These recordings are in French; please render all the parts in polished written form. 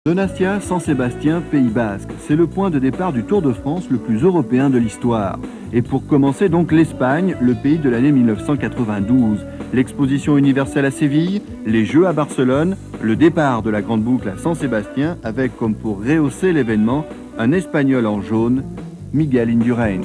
Donostia, San Sébastien, Pays Basque. C'est le point de départ du Tour de France le plus européen de l'histoire. Et pour commencer donc l'Espagne, le pays de l'année 1992. L'exposition universelle à Séville, les Jeux à Barcelone, le départ de la Grande Boucle à San Sébastien avec comme pour rehausser l'événement un Espagnol en jaune, Miguel Indurain.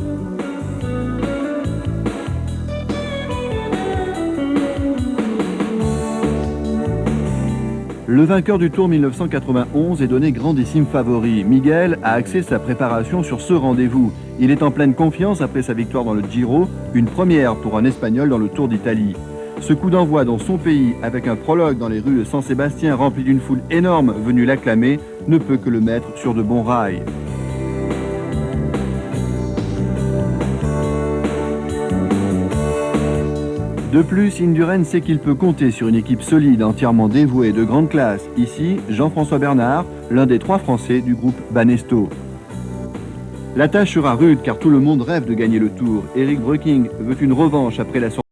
Le vainqueur du Tour 1991 est donné grandissime favori. Miguel a axé sa préparation sur ce rendez-vous. Il est en pleine confiance après sa victoire dans le Giro, une première pour un Espagnol dans le Tour d'Italie. Ce coup d'envoi dans son pays, avec un prologue dans les rues de San Sébastien rempli d'une foule énorme venue l'acclamer, ne peut que le mettre sur de bons rails. De plus, Indurain sait qu'il peut compter sur une équipe solide, entièrement dévouée et de grande classe. Ici, Jean-François Bernard, l'un des 3 Français du groupe Banesto. La tâche sera rude car tout le monde rêve de gagner le Tour. Eric Breking veut une revanche après la sortie.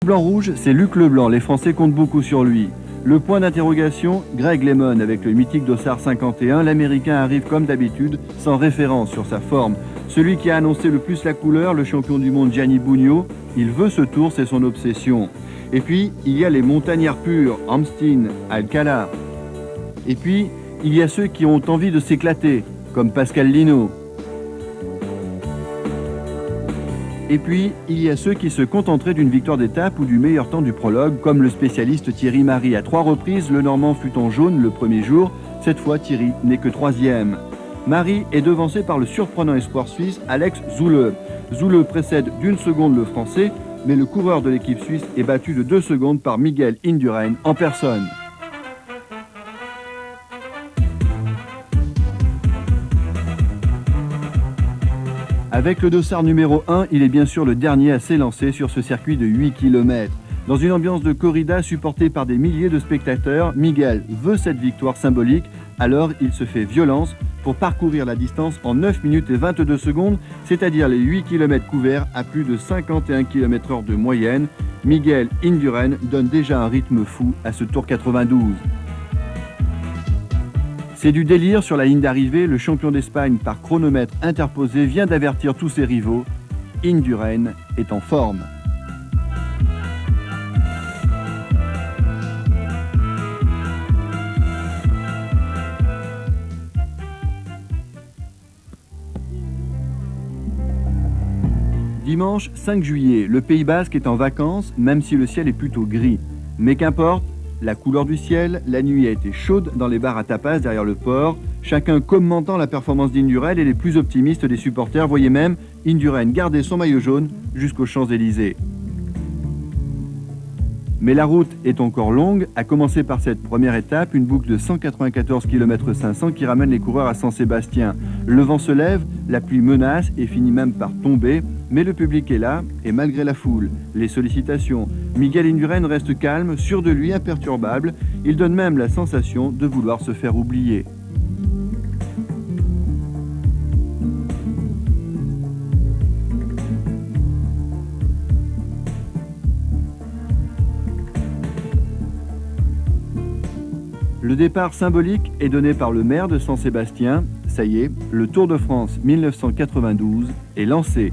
Blanc-rouge, c'est Luc Leblanc. Les Français comptent beaucoup sur lui. Le point d'interrogation, Greg LeMond avec le mythique Dossard 51. L'Américain arrive comme d'habitude, sans référence sur sa forme. Celui qui a annoncé le plus la couleur, le champion du monde Gianni Bugno, il veut ce tour, c'est son obsession. Et puis, il y a les montagnards purs, Amstin, Alcala. Et puis, il y a ceux qui ont envie de s'éclater, comme Pascal Lino. Et puis, il y a ceux qui se contenteraient d'une victoire d'étape ou du meilleur temps du prologue, comme le spécialiste Thierry Marry. À 3 reprises, le Normand fut en jaune le premier jour. Cette fois, Thierry n'est que 3e. Marry est devancé par le surprenant espoir suisse Alex Zülle. Zülle précède d'1 seconde le Français, mais le coureur de l'équipe suisse est battu de 2 secondes par Miguel Indurain en personne. Avec le dossard numéro 1, il est bien sûr le dernier à s'élancer sur ce circuit de 8 km. Dans une ambiance de corrida supportée par des milliers de spectateurs, Miguel veut cette victoire symbolique, alors il se fait violence pour parcourir la distance en 9 minutes et 22 secondes, c'est-à-dire les 8 km couverts à plus de 51 km/h de moyenne. Miguel Indurain donne déjà un rythme fou à ce Tour 92. C'est du délire sur la ligne d'arrivée. Le champion d'Espagne par chronomètre interposé vient d'avertir tous ses rivaux. Indurain est en forme. Dimanche 5 juillet, le Pays Basque est en vacances, même si le ciel est plutôt gris. Mais qu'importe, la couleur du ciel, la nuit a été chaude dans les bars à tapas derrière le port, chacun commentant la performance d'Indurain et les plus optimistes des supporters voyaient même Indurain garder son maillot jaune jusqu'aux Champs-Élysées. Mais la route est encore longue, à commencer par cette première étape, une boucle de 194 km 500 qui ramène les coureurs à San Sébastien. Le vent se lève, la pluie menace et finit même par tomber, mais le public est là, et malgré la foule, les sollicitations, Miguel Indurain reste calme, sûr de lui, imperturbable. Il donne même la sensation de vouloir se faire oublier. Le départ symbolique est donné par le maire de San Sébastien. Ça y est, le Tour de France 1992 est lancé.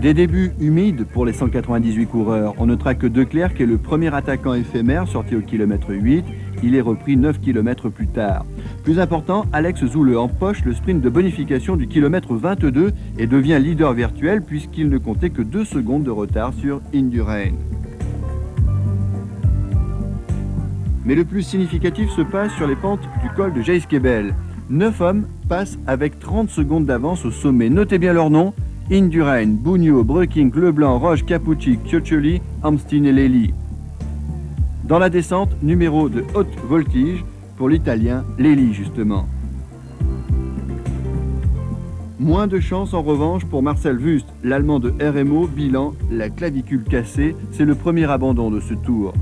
Des débuts humides pour les 198 coureurs. On notera que Declercq est le premier attaquant éphémère sorti au kilomètre 8. Il est repris 9 km plus tard. Plus important, Alex Zülle empoche le sprint de bonification du kilomètre 22 et devient leader virtuel puisqu'il ne comptait que 2 secondes de retard sur Indurain. Mais le plus significatif se passe sur les pentes du col de Geiskebel. 9 hommes passent avec 30 secondes d'avance au sommet. Notez bien leurs noms: Indurain, Bugno, Breukink, Leblanc, Roche, Capucci, Chioccioli, Amstin et Lely. Dans la descente, numéro de haute voltige pour l'Italien Lely justement. Moins de chance en revanche pour Marcel Wüst, l'Allemand de RMO, bilan, la clavicule cassée. C'est le premier abandon de ce tour.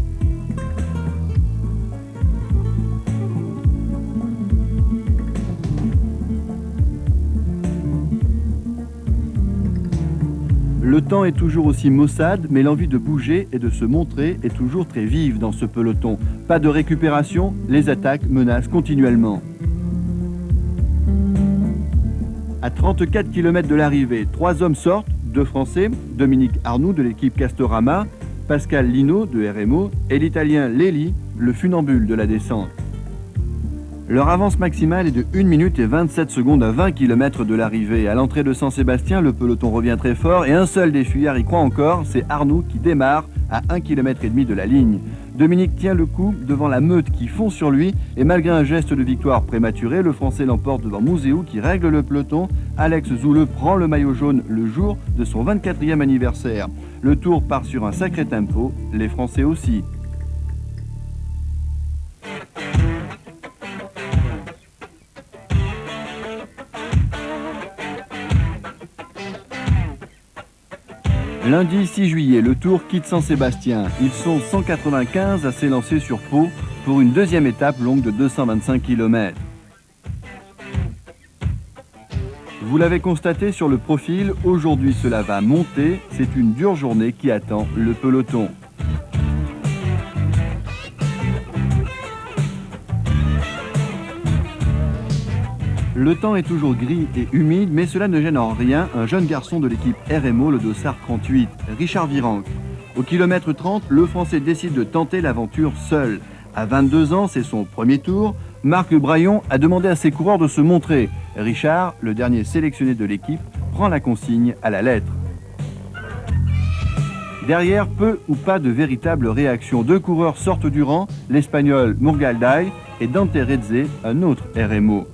Le temps est toujours aussi maussade, mais l'envie de bouger et de se montrer est toujours très vive dans ce peloton. Pas de récupération, les attaques menacent continuellement. À 34 km de l'arrivée, 3 hommes sortent, 2 Français, Dominique Arnoux de l'équipe Castorama, Pascal Lino de RMO et l'Italien Lely, le funambule de la descente. Leur avance maximale est de 1 minute et 27 secondes à 20 km de l'arrivée. À l'entrée de Saint-Sébastien, le peloton revient très fort et un seul des fuyards y croit encore, c'est Arnoux qui démarre à 1,5 km de la ligne. Dominique tient le coup devant la meute qui fond sur lui et malgré un geste de victoire prématuré, le Français l'emporte devant Museeuw qui règle le peloton. Alex Zülle prend le maillot jaune le jour de son 24e anniversaire. Le tour part sur un sacré tempo, les Français aussi. Lundi 6 juillet, le Tour quitte Saint-Sébastien. Ils sont 195 à s'élancer sur Pau pour une deuxième étape longue de 225 km. Vous l'avez constaté sur le profil, aujourd'hui cela va monter. C'est une dure journée qui attend le peloton. Le temps est toujours gris et humide, mais cela ne gêne en rien un jeune garçon de l'équipe RMO, le dossard 38, Richard Virenque. Au kilomètre 30, le Français décide de tenter l'aventure seul. À 22 ans, c'est son premier tour. Marc Braillon a demandé à ses coureurs de se montrer. Richard, le dernier sélectionné de l'équipe, prend la consigne à la lettre. Derrière, peu ou pas de véritable réaction. 2 coureurs sortent du rang, l'Espagnol Murgalday et Dante Redze, un autre RMO.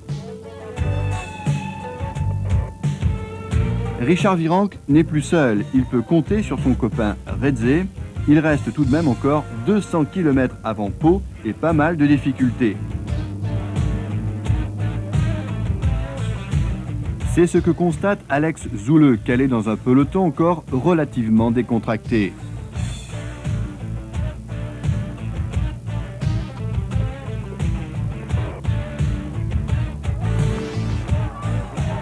Richard Virenque n'est plus seul, il peut compter sur son copain Redze. Il reste tout de même encore 200 km avant Pau et pas mal de difficultés. C'est ce que constate Alex Zülle, calé dans un peloton encore relativement décontracté.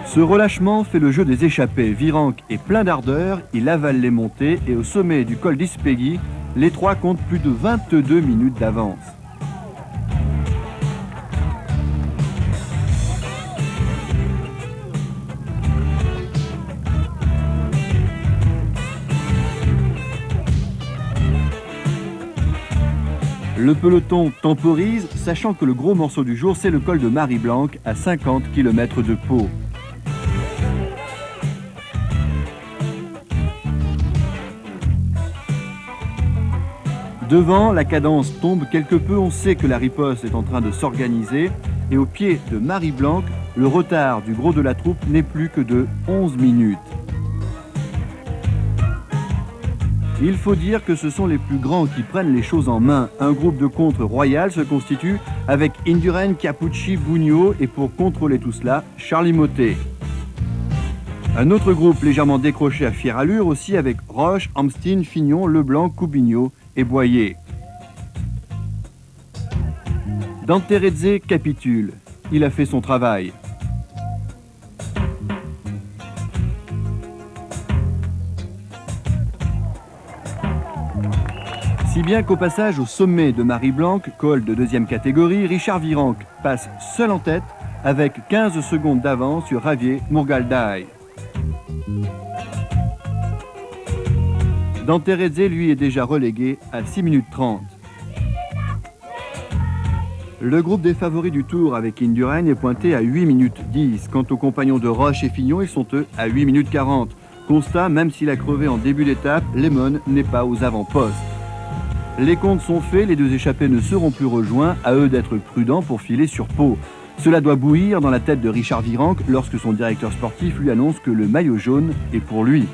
Ce relâchement fait le jeu des échappés. Virenque est plein d'ardeur, il avale les montées et au sommet du col d'Ispegui, les trois comptent plus de 22 minutes d'avance. Le peloton temporise, sachant que le gros morceau du jour, c'est le col de Marie-Blanque à 50 km de Pau. Devant, la cadence tombe quelque peu, on sait que la riposte est en train de s'organiser et au pied de Marie-Blanque, le retard du gros de la troupe n'est plus que de 11 minutes. Il faut dire que ce sont les plus grands qui prennent les choses en main. Un groupe de contre royal se constitue avec Indurain, Capucci, Bugno et pour contrôler tout cela, Charlie Mottet. Un autre groupe légèrement décroché à fière allure aussi avec Roche, Amstin, Fignon, Leblanc, Coubigno et Boyer. Dante Redze capitule. Il a fait son travail. Si bien qu'au passage au sommet de Marie-Blanque, col de deuxième catégorie, Richard Virenque passe seul en tête avec 15 secondes d'avance sur Javier Murgalday. Dante Redze, lui, est déjà relégué à 6 minutes 30. Le groupe des favoris du Tour avec Indurain est pointé à 8 minutes 10. Quant aux compagnons de Roche et Fignon, ils sont eux à 8 minutes 40. Constat, même s'il a crevé en début d'étape, Lemon n'est pas aux avant-postes. Les comptes sont faits, les deux échappés ne seront plus rejoints, à eux d'être prudents pour filer sur Pau. Cela doit bouillir dans la tête de Richard Virenque lorsque son directeur sportif lui annonce que le maillot jaune est pour lui.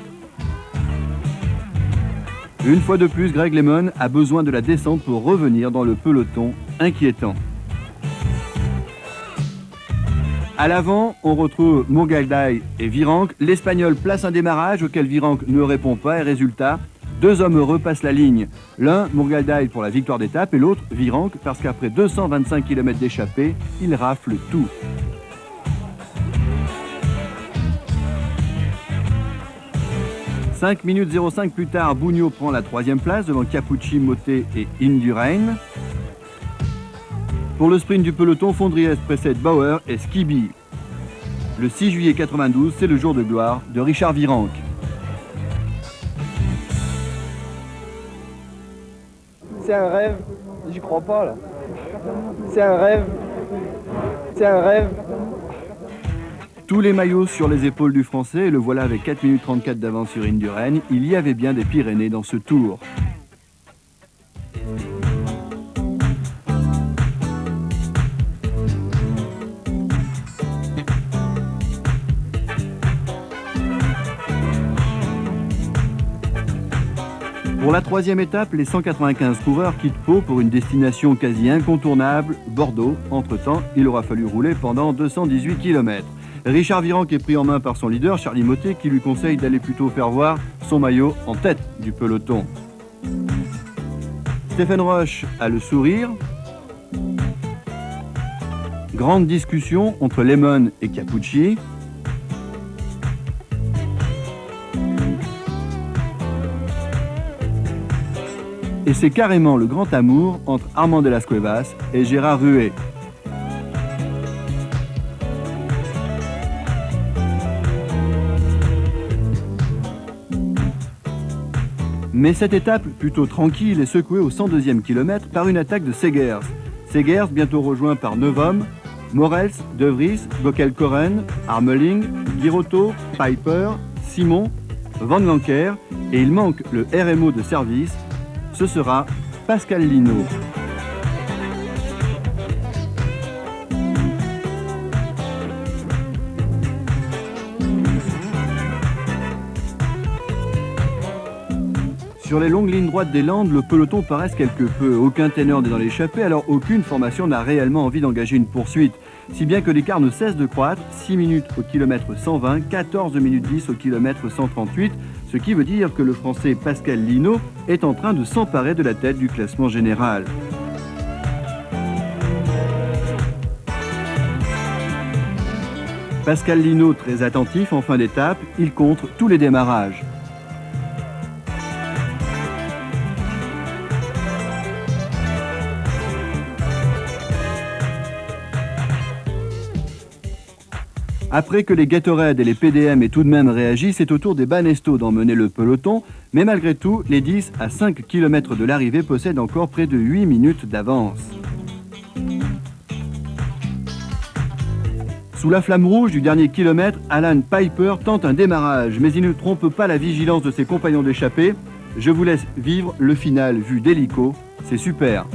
Une fois de plus, Greg LeMond a besoin de la descente pour revenir dans le peloton inquiétant. À l'avant, on retrouve Mourgaldai et Virenque. L'Espagnol place un démarrage auquel Virenque ne répond pas et résultat, deux hommes heureux passent la ligne. L'un, Mourgaldai pour la victoire d'étape et l'autre, Virenque, parce qu'après 225 km d'échappée, il rafle tout. « 5 minutes 05 plus tard, Bugno prend la 3e place devant Capucci, Motet et Indurain. Pour le sprint du peloton, Fondriès précède Bauer et Skiby. Le 6 juillet 92, c'est le jour de gloire de Richard Virenque. C'est un rêve, j'y crois pas là. C'est un rêve, c'est un rêve. Tous les maillots sur les épaules du Français, et le voilà avec 4 minutes 34 d'avance sur Indurain. Il y avait bien des Pyrénées dans ce tour. Pour la 3e étape, les 195 coureurs quittent Pau pour une destination quasi incontournable, Bordeaux. Entre-temps, il aura fallu rouler pendant 218 km. Richard Virenque est pris en main par son leader, Charlie Motet, qui lui conseille d'aller plutôt faire voir son maillot en tête du peloton. Stéphane Roche a le sourire. Grande discussion entre Lemon et Capucci. Et c'est carrément le grand amour entre Armand de las Cuevas et Gérard Ruet. Mais cette étape, plutôt tranquille, est secouée au 102e kilomètre par une attaque de Segers. Segers, bientôt rejoint par 9 hommes, Morels, De Vries, Bockel-Koren, Armeling, Girotto, Piper, Simon, Van Lanker, et il manque le RMO de service, ce sera Pascal Lino. Sur les longues lignes droites des Landes, le peloton paraisse quelque peu. Aucun ténor n'est dans l'échappée, alors aucune formation n'a réellement envie d'engager une poursuite. Si bien que l'écart ne cesse de croître, 6 minutes au kilomètre 120, 14 minutes 10 au kilomètre 138, ce qui veut dire que le Français Pascal Lino est en train de s'emparer de la tête du classement général. Pascal Lino, très attentif en fin d'étape, il contre tous les démarrages. Après que les Gatorade et les PDM aient tout de même réagi, c'est au tour des Banesto d'emmener le peloton, mais malgré tout, les 10 à 5 km de l'arrivée possèdent encore près de 8 minutes d'avance. Sous la flamme rouge du dernier kilomètre, Alan Piper tente un démarrage, mais il ne trompe pas la vigilance de ses compagnons d'échappée. Je vous laisse vivre le final vu d'hélico, c'est super.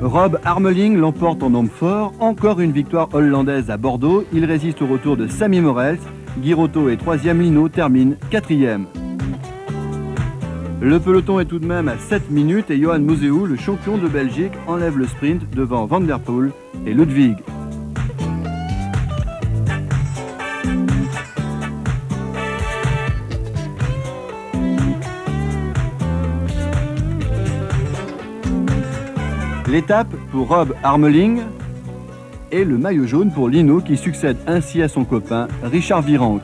Rob Harmeling l'emporte en homme fort. Encore une victoire hollandaise à Bordeaux. Il résiste au retour de Sami Morels. Guy Rotto est 3e, Lino termine 4e. Le peloton est tout de même à 7 minutes et Johan Museeuw, le champion de Belgique, enlève le sprint devant Van der Poel et Ludwig. L'étape pour Rob Harmeling et le maillot jaune pour Lino qui succède ainsi à son copain Richard Virenque.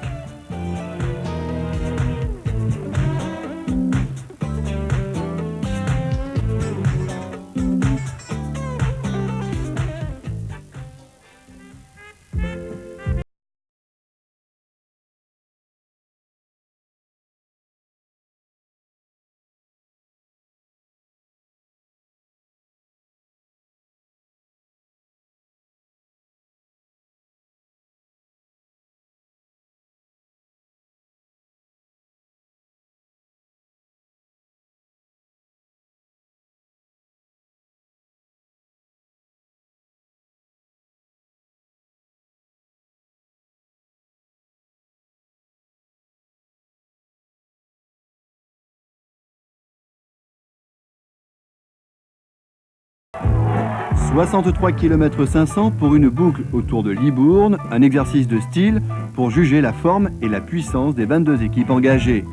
« 63 km 500 pour une boucle autour de Libourne, un exercice de style pour juger la forme et la puissance des 22 équipes engagées.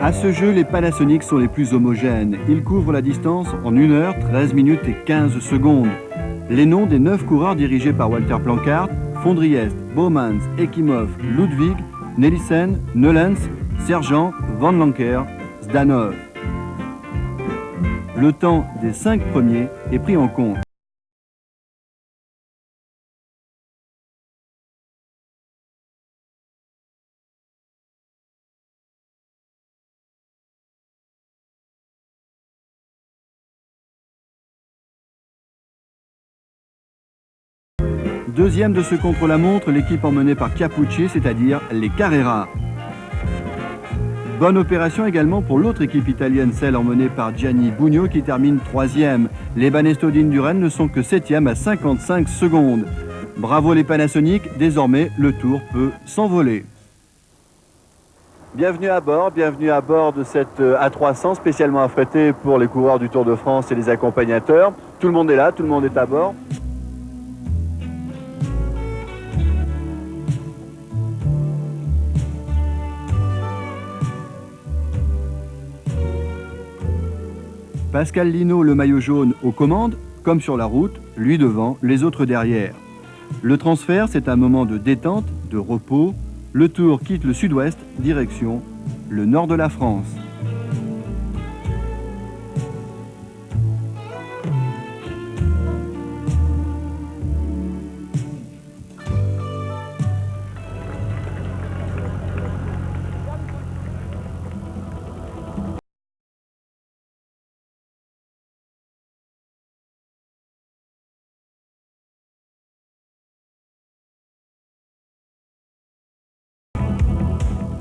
À ce jeu, les Panasonic sont les plus homogènes. Ils couvrent la distance en 1 heure, 13 minutes et 15 secondes. Les noms des 9 coureurs dirigés par Walter Planckaert, Fondriest, Bowmans, Ekimov, Ludwig, Nelissen, Neulens, Sergent, Van Lancker, Zdanov. Le temps des 5 premiers est pris en compte. Deuxième de ce contre-la-montre, l'équipe emmenée par Capucci, c'est-à-dire les Carrera. Bonne opération également pour l'autre équipe italienne, celle emmenée par Gianni Bugno qui termine troisième. Les Banesto d'Indurain ne sont que septième à 55 secondes. Bravo les Panasonic, désormais le tour peut s'envoler. Bienvenue à bord de cette A300 spécialement affrétée pour les coureurs du Tour de France et les accompagnateurs. Tout le monde est là, tout le monde est à bord. Pascal Lino, le maillot jaune, aux commandes, comme sur la route, lui devant, les autres derrière. Le transfert, c'est un moment de détente, de repos. Le Tour quitte le sud-ouest, direction le nord de la France.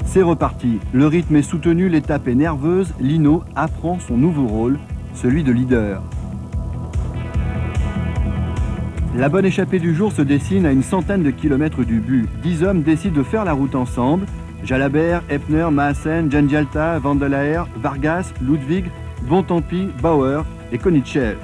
C'est reparti. Le rythme est soutenu, l'étape est nerveuse. Lino apprend son nouveau rôle, celui de leader. La bonne échappée du jour se dessine à une centaine de kilomètres du but. 10 hommes décident de faire la route ensemble. Jalabert, Eppner, Maassen, Janjalta, Van der Laer, Vargas, Ludwig, Bontempi, Bauer et Konitschev.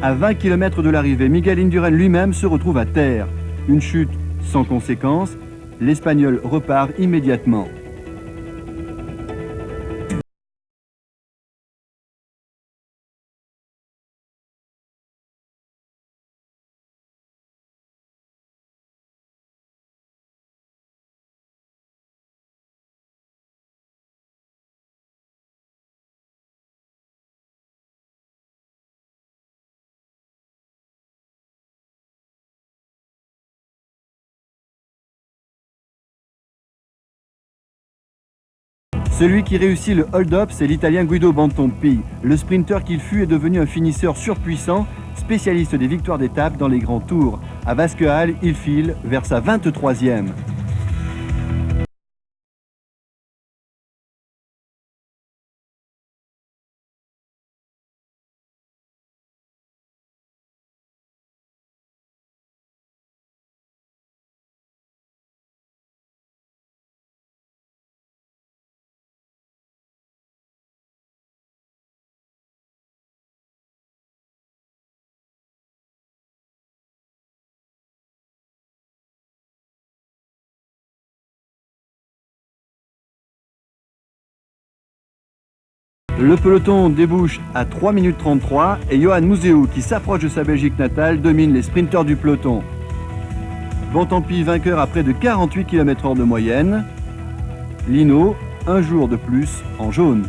À 20 km de l'arrivée, Miguel Indurain lui-même se retrouve à terre. Une chute sans conséquence, l'Espagnol repart immédiatement. Celui qui réussit le hold-up, c'est l'Italien Guido Bontempi. Le sprinter qu'il fut est devenu un finisseur surpuissant, spécialiste des victoires d'étape dans les grands tours. À Vasquehal, il file vers sa 23e. Le peloton débouche à 3 minutes 33 et Johan Museeuw, qui s'approche de sa Belgique natale, domine les sprinteurs du peloton. Bontempi vainqueur à près de 48 km/h de moyenne. Lino, un jour de plus en jaune.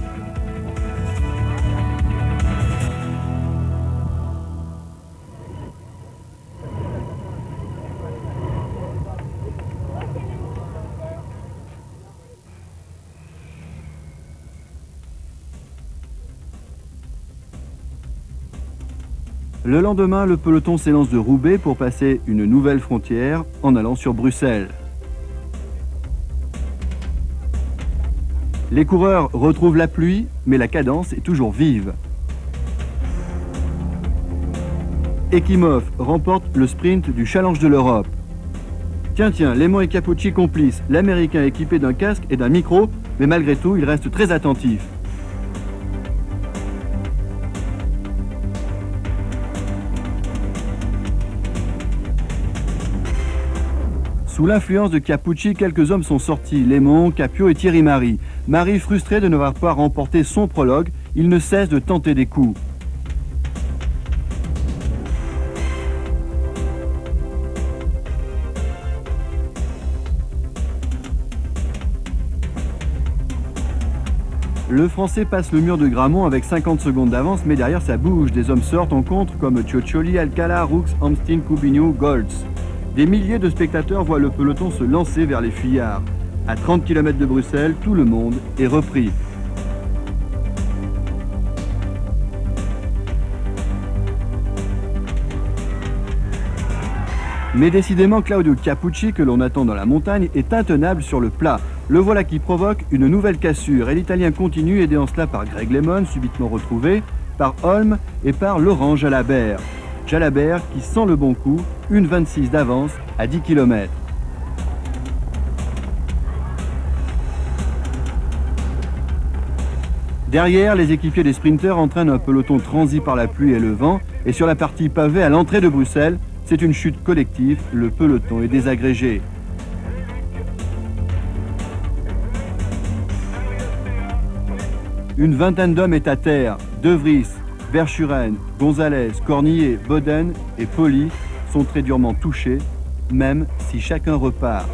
Le lendemain, le peloton s'élance de Roubaix pour passer une nouvelle frontière en allant sur Bruxelles. Les coureurs retrouvent la pluie, mais la cadence est toujours vive. Ekimov remporte le sprint du Challenge de l'Europe. Tiens, Lemon et Capucci complices, l'Américain équipé d'un casque et d'un micro, mais malgré tout, il reste très attentif. Sous l'influence de Capucci, quelques hommes sont sortis, Lémon, Capio et Thierry Marie. Marie, frustré de ne n'avoir pas remporté son prologue, il ne cesse de tenter des coups. Le Français passe le mur de Grammont avec 50 secondes d'avance, mais derrière ça bouge. Des hommes sortent en contre comme Cioccioli, Alcala, Roux, Amstin, Cubigno, Goltz. Des milliers de spectateurs voient le peloton se lancer vers les fuyards. À 30 km de Bruxelles, tout le monde est repris. Mais décidément, Claudio Capucci, que l'on attend dans la montagne, est intenable sur le plat. Le voilà qui provoque une nouvelle cassure et l'Italien continue, aidé en cela par Greg LeMond, subitement retrouvé, par Holm et par Laurent Jalabert. Jalabert qui sent le bon coup, une 26 d'avance à 10 km. Derrière, les équipiers des sprinters entraînent un peloton transi par la pluie et le vent, et sur la partie pavée à l'entrée de Bruxelles, c'est une chute collective, le peloton est désagrégé. Une vingtaine d'hommes est à terre. De Vries, Verschuren, Gonzalez, Cornillet, Boden et Poli sont très durement touchés, même si chacun repart.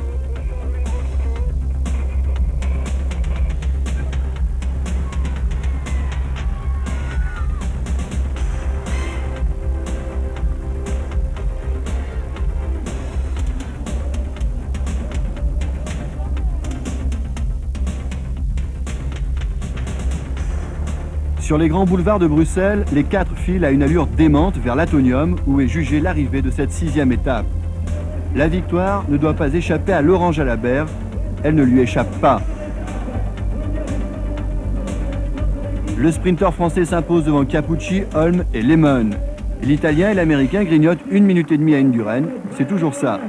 Sur les grands boulevards de Bruxelles, les 4 filent à une allure démente vers l'Atonium où est jugée l'arrivée de cette 6e étape. La victoire ne doit pas échapper à Laurent Jalabert, elle ne lui échappe pas. Le sprinter français s'impose devant Capucci, Holm et LeMond. L'Italien et l'Américain grignotent 1 minute et demie à Indurain, c'est toujours ça.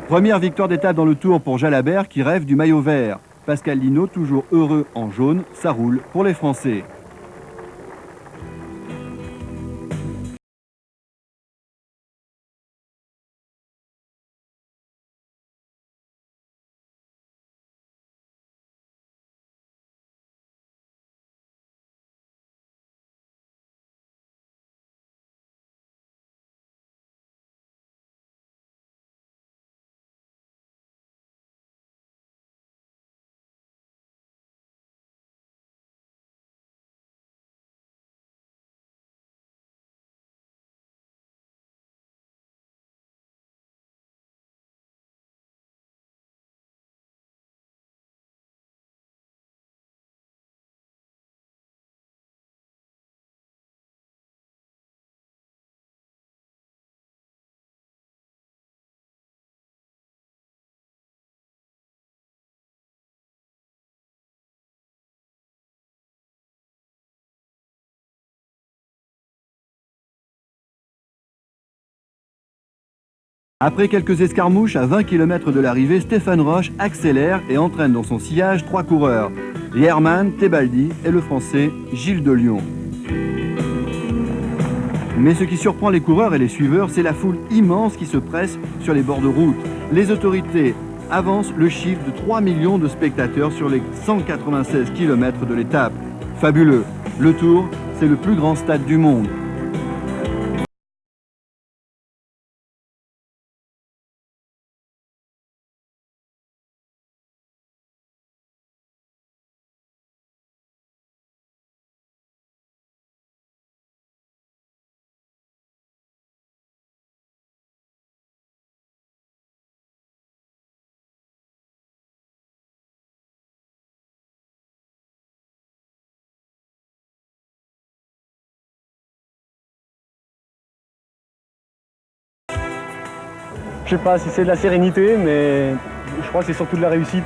Première victoire d'étape dans le Tour pour Jalabert qui rêve du maillot vert. Pascal Lino, toujours heureux en jaune, ça roule pour les Français. Après quelques escarmouches, à 20 km de l'arrivée, Stéphane Roche accélère et entraîne dans son sillage 3 coureurs. Herman, Tebaldi et le Français Gilles de Lyon. Mais ce qui surprend les coureurs et les suiveurs, c'est la foule immense qui se presse sur les bords de route. Les autorités avancent le chiffre de 3 millions de spectateurs sur les 196 km de l'étape. Fabuleux. Le Tour, c'est le plus grand stade du monde. Je sais pas si c'est de la sérénité, mais je crois que c'est surtout de la réussite.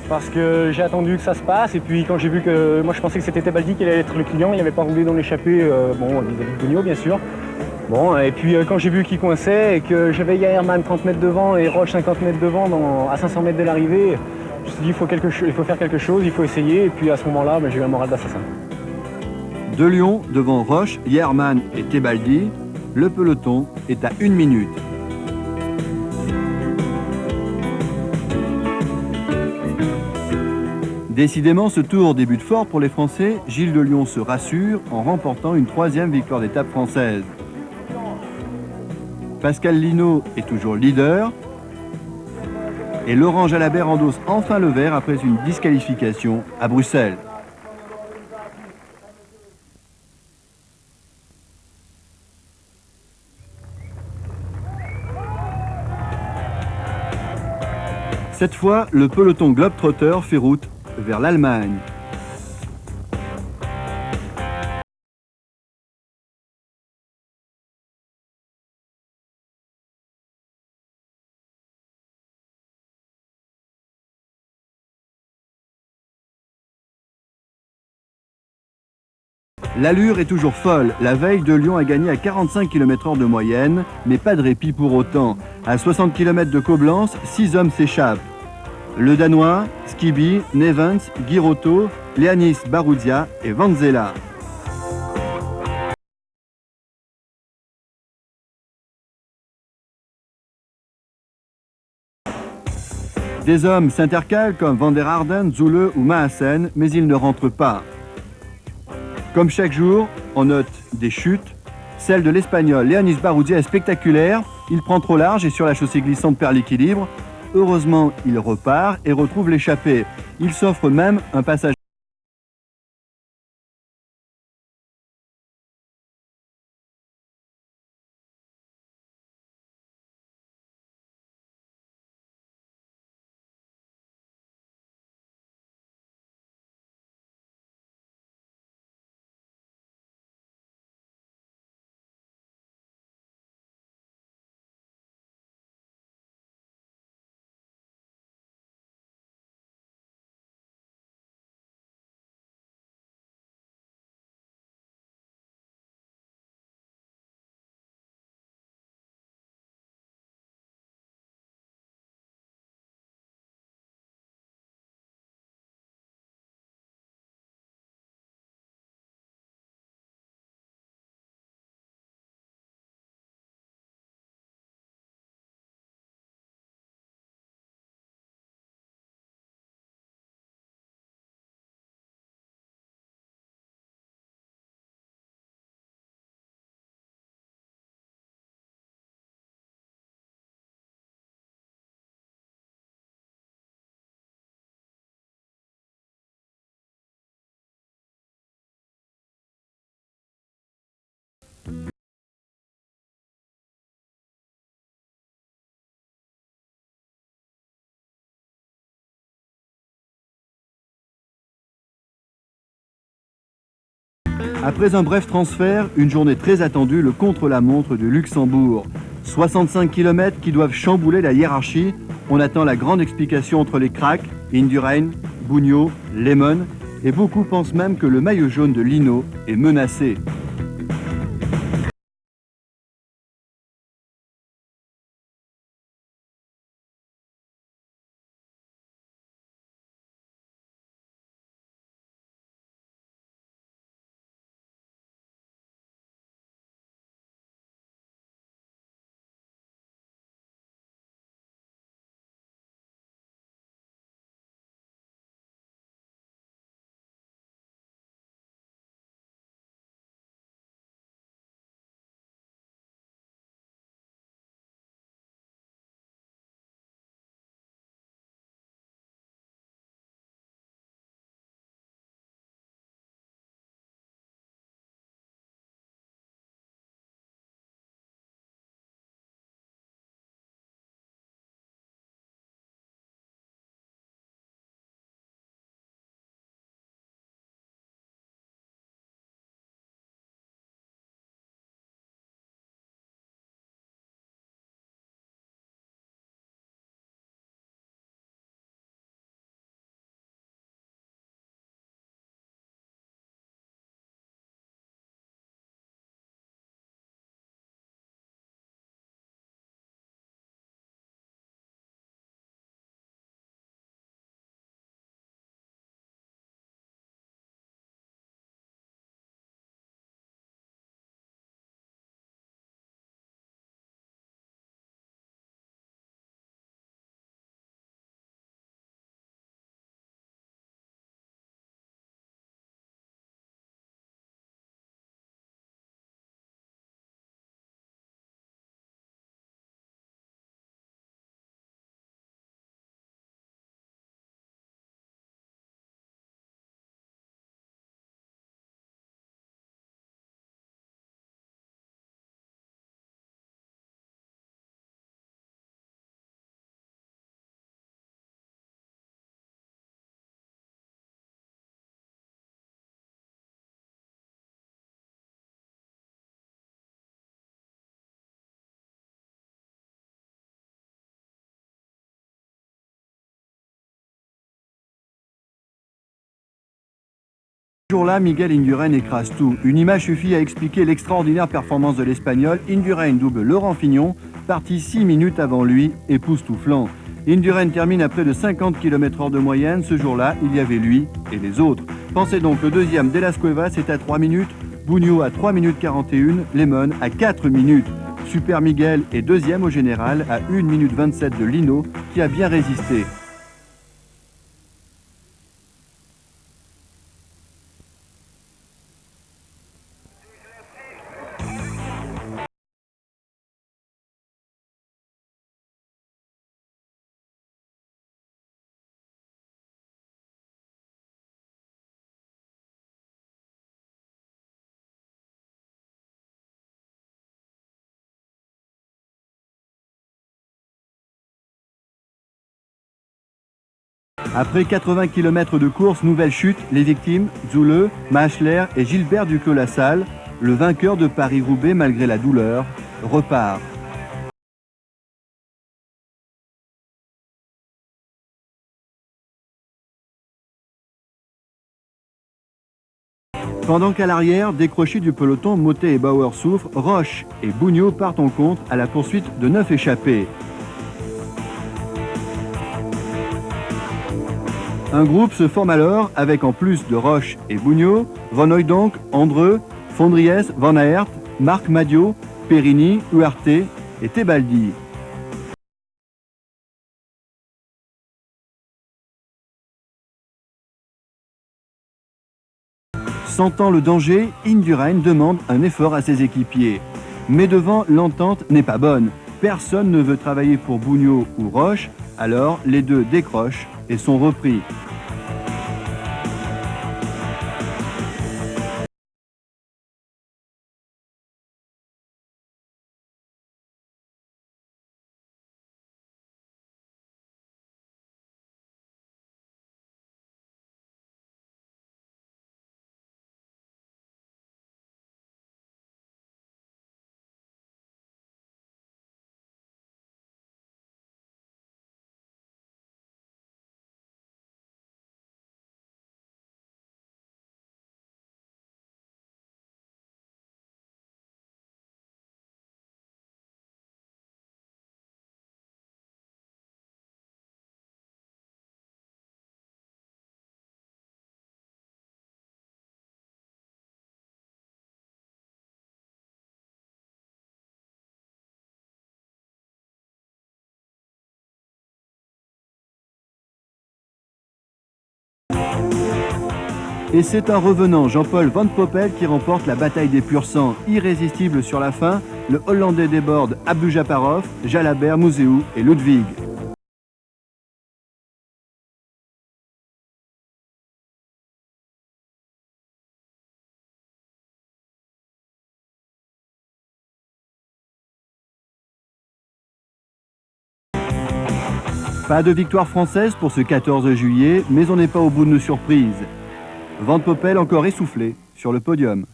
Parce que j'ai attendu que ça se passe, et puis quand j'ai vu que... Moi je pensais que c'était Tebaldi qui allait être le client, il n'avait pas roulé dans l'échappée, bon, vis-à-vis de Bugno bien sûr. Bon, et puis quand j'ai vu qu'il coinçait, et que j'avais Herman 30 mètres devant et Roche 50 mètres devant, à 500 mètres de l'arrivée, je me suis dit il faut faire quelque chose, il faut essayer, et puis à ce moment-là, j'ai eu un moral d'assassin. De Lyon, devant Roche, Herman et Tebaldi, Le peloton est à 1 minute. Décidément, ce tour débute fort pour les Français. Gilles de Lyon se rassure en remportant une 3e victoire d'étape française. Pascal Lino est toujours leader. Et Laurent Jalabert endosse enfin le vert après une disqualification à Bruxelles. Cette fois, le peloton Globetrotter fait route vers l'Allemagne. L'allure est toujours folle. La veille, de Lyon a gagné à 45 km/h de moyenne, mais pas de répit pour autant. À 60 km de Coblence, 6 hommes s'échappent. Le Danois, Skiby, Nevens, Girotto, Leanis Baruzia et Vanzela. Des hommes s'intercalent comme Van der Harden, Zule ou Maassen, mais ils ne rentrent pas. Comme chaque jour, on note des chutes. Celle de l'Espagnol Leanis Baruzia est spectaculaire. Il prend trop large et sur la chaussée glissante perd l'équilibre. Heureusement, il repart et retrouve l'échappée. Il s'offre même un passage. Après un bref transfert, une journée très attendue, le contre-la-montre du Luxembourg. 65 km qui doivent chambouler la hiérarchie. On attend la grande explication entre les cracks, Indurain, Bugno, Lemon, et beaucoup pensent même que le maillot jaune de Lino est menacé. jour-là, Miguel Indurain écrase tout. Une image suffit à expliquer l'extraordinaire performance de l'Espagnol. Indurain double Laurent Fignon, parti 6 minutes avant lui, époustouflant. Indurain termine à près de 50 km/h de moyenne. Ce jour-là, il y avait lui et les autres. Pensez donc, le deuxième, De Las Cuevas, est à 3 minutes, Buño à 3 minutes 41, Lemon à 4 minutes. Super Miguel est deuxième au général à 1 minute 27 de Lino, qui a bien résisté. Après 80 km de course, nouvelle chute, les victimes, Zoule, Machler et Gilbert Duclos-Lassalle, le vainqueur de Paris-Roubaix malgré la douleur, repart. Pendant qu'à l'arrière, décrochés du peloton, Mottet et Bauer souffrent, Roche et Buño partent en contre à la poursuite de 9 échappés. Un groupe se forme alors avec, en plus de Roche et Buño, Van Hooijdonk, Andreu, Fondries, Van Aert, Marc Madiot, Perini, Huarte et Tebaldi. Sentant le danger, Indurain demande un effort à ses équipiers. Mais devant, l'entente n'est pas bonne. Personne ne veut travailler pour Buño ou Roche, alors les deux décrochent et sont repris. Et c'est un revenant, Jean-Paul Van Poppel, qui remporte la bataille des purs sangs. Irrésistible sur la fin, le Hollandais déborde Abdoujaparov, Jalabert, Mouzeou et Ludwig. Pas de victoire française pour ce 14 juillet, mais on n'est pas au bout de nos surprises. Van Poppel encore essoufflé sur le podium.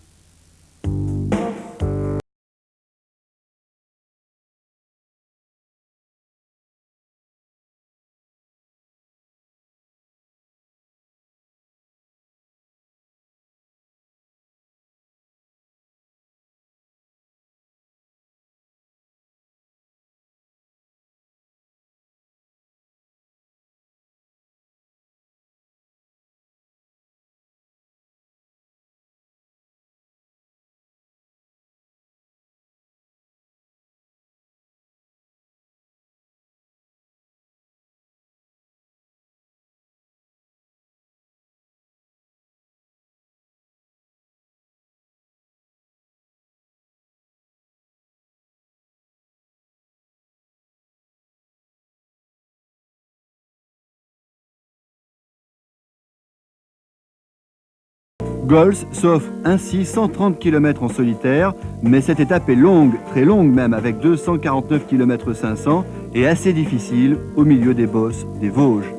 Gols s'offre ainsi 130 km en solitaire, mais cette étape est longue, très longue même, avec 249 km 500 et assez difficile au milieu des bosses des Vosges.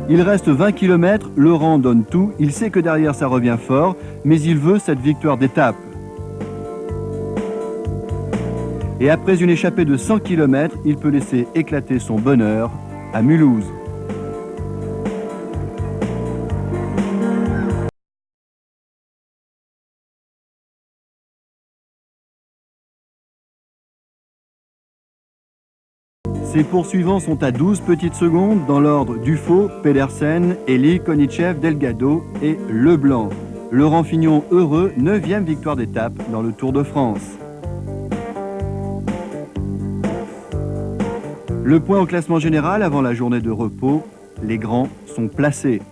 Il reste 20 km, Laurent donne tout, il sait que derrière ça revient fort, mais il veut cette victoire d'étape. Et après une échappée de 100 km, il peut laisser éclater son bonheur à Mulhouse. Ses poursuivants sont à 12 petites secondes dans l'ordre Dufaux, Pedersen, Elie, Konichev, Delgado et Leblanc. Laurent Fignon heureux, 9e victoire d'étape dans le Tour de France. Le point au classement général avant la journée de repos, les grands sont placés.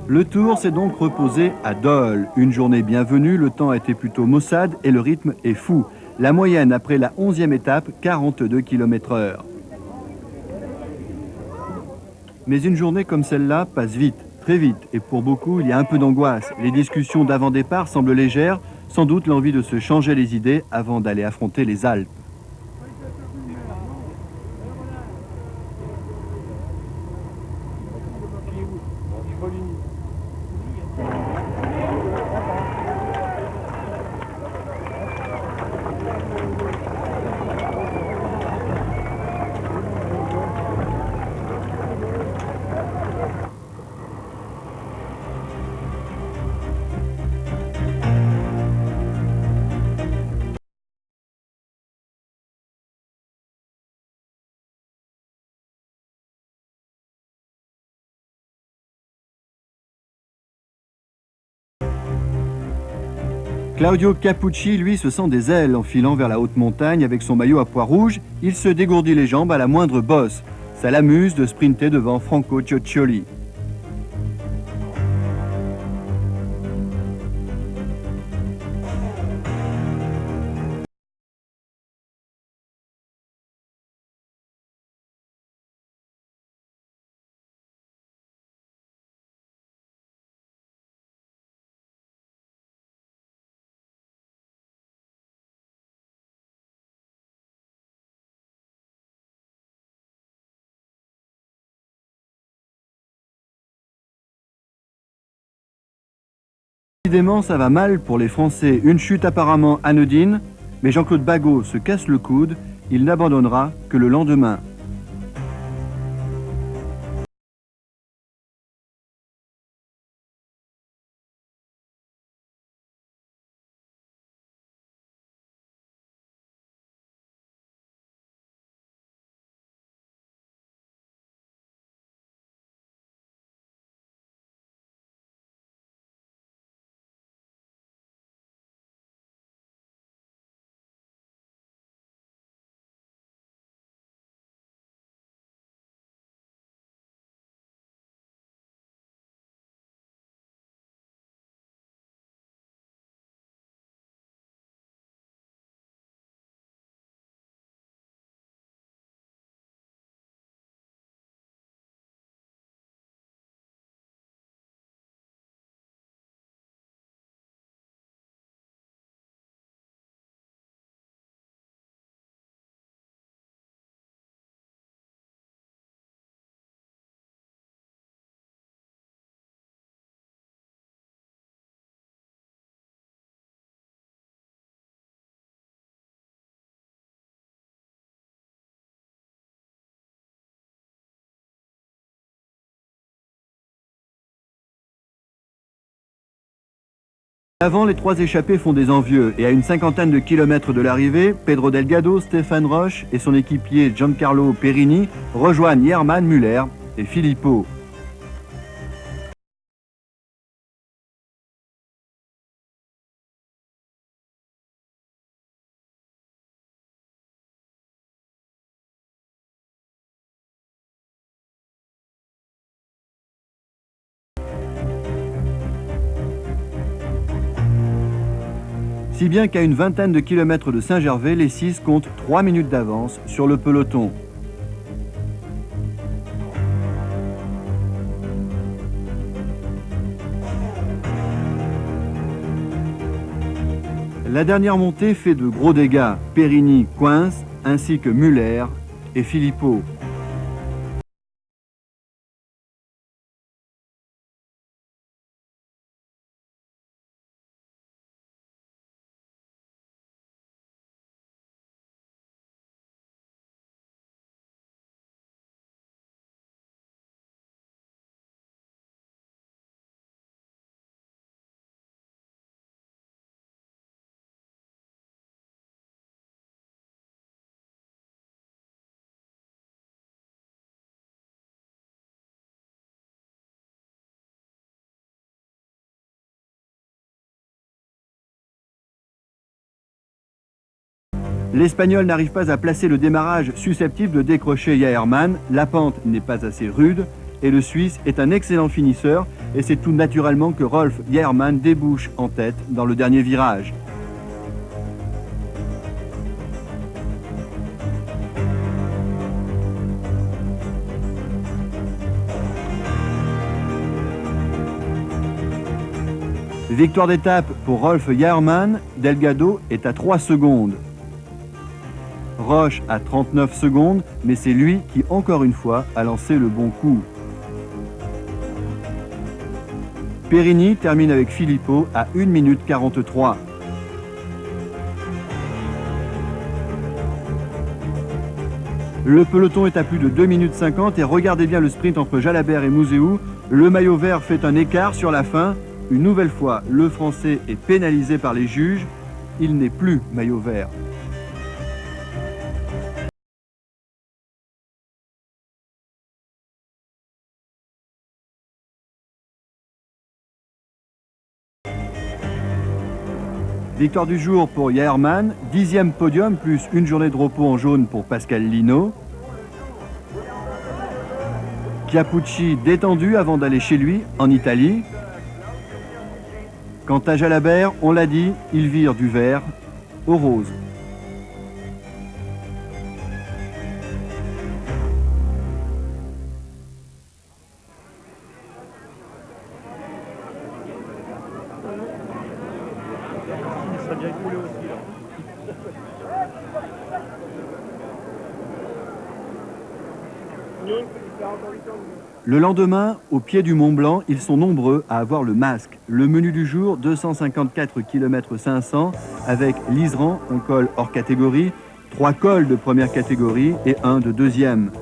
Le Tour s'est donc reposé à Dole. Une journée bienvenue, le temps a été plutôt maussade et le rythme est fou. La moyenne après la 11e étape, 42 km/h. Mais une journée comme celle-là passe vite, très vite, et pour beaucoup, il y a un peu d'angoisse. Les discussions d'avant-départ semblent légères, sans doute l'envie de se changer les idées avant d'aller affronter les Alpes. Claudio Capucci, lui, se sent des ailes en filant vers la haute montagne avec son maillot à pois rouge. Il se dégourdit les jambes à la moindre bosse. Ça l'amuse de sprinter devant Franco Cioccioli. Décidément, ça va mal pour les Français. Une chute apparemment anodine, mais Jean-Claude Bagot se casse le coude. Il n'abandonnera que le lendemain. Avant, les trois échappés font des envieux et à une cinquantaine de kilomètres de l'arrivée, Pedro Delgado, Stéphane Roche et son équipier Giancarlo Perini rejoignent Hermann Müller et Filippo. Si bien qu'à une vingtaine de kilomètres de Saint-Gervais, les 6 comptent 3 minutes d'avance sur le peloton. La dernière montée fait de gros dégâts. Périni coince, ainsi que Muller et Philippot. L'Espagnol n'arrive pas à placer le démarrage susceptible de décrocher Jaherman, la pente n'est pas assez rude et le Suisse est un excellent finisseur et c'est tout naturellement que Rolf Jaherman débouche en tête dans le dernier virage. Victoire d'étape pour Rolf Jaherman, Delgado est à 3 secondes. Roche à 39 secondes, mais c'est lui qui, encore une fois, a lancé le bon coup. Périni termine avec Philippot à 1 minute 43. Le peloton est à plus de 2 minutes 50 et regardez bien le sprint entre Jalabert et Mouzeou. Le maillot vert fait un écart sur la fin. Une nouvelle fois, le Français est pénalisé par les juges. Il n'est plus maillot vert. Victoire du jour pour Jaherman, 10e podium plus une journée de repos en jaune pour Pascal Lino. Chiappucci détendu avant d'aller chez lui en Italie. Quant à Jalabert, on l'a dit, il vire du vert au rose. Il serait bien coulé aussi là. Le lendemain, au pied du Mont Blanc, ils sont nombreux à avoir le masque. Le menu du jour, 254 km 500 avec l'Isran, un col hors catégorie, 3 cols de première catégorie et 1 de deuxième.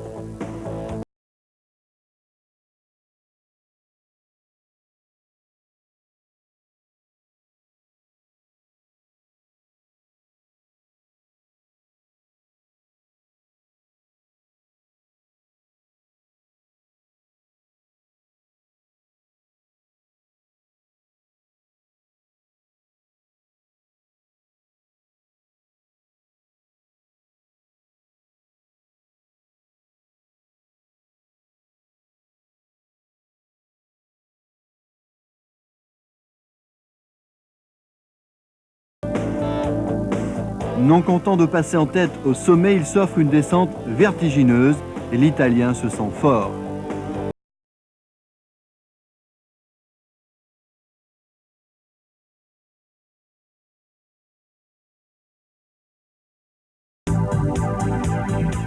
Non content de passer en tête au sommet, il s'offre une descente vertigineuse et l'Italien se sent fort.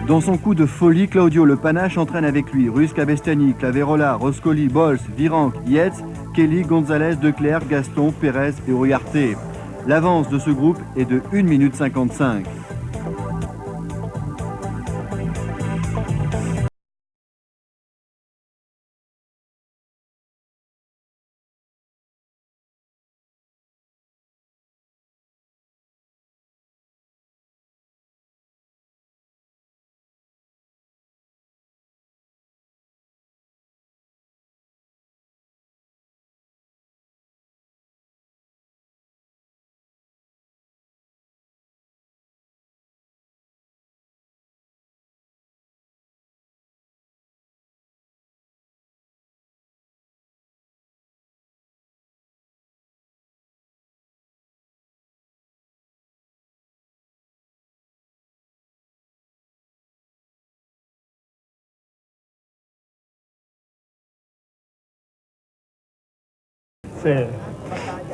Dans son coup de folie, Claudio Le Panache entraîne avec lui Rusca Bestiani, Claverola, Roscoli, Bols, Virenque, Yates, Kelly, Gonzalez, Declerc, Gaston, Pérez et Uriarte. L'avance de ce groupe est de 1 minute 55.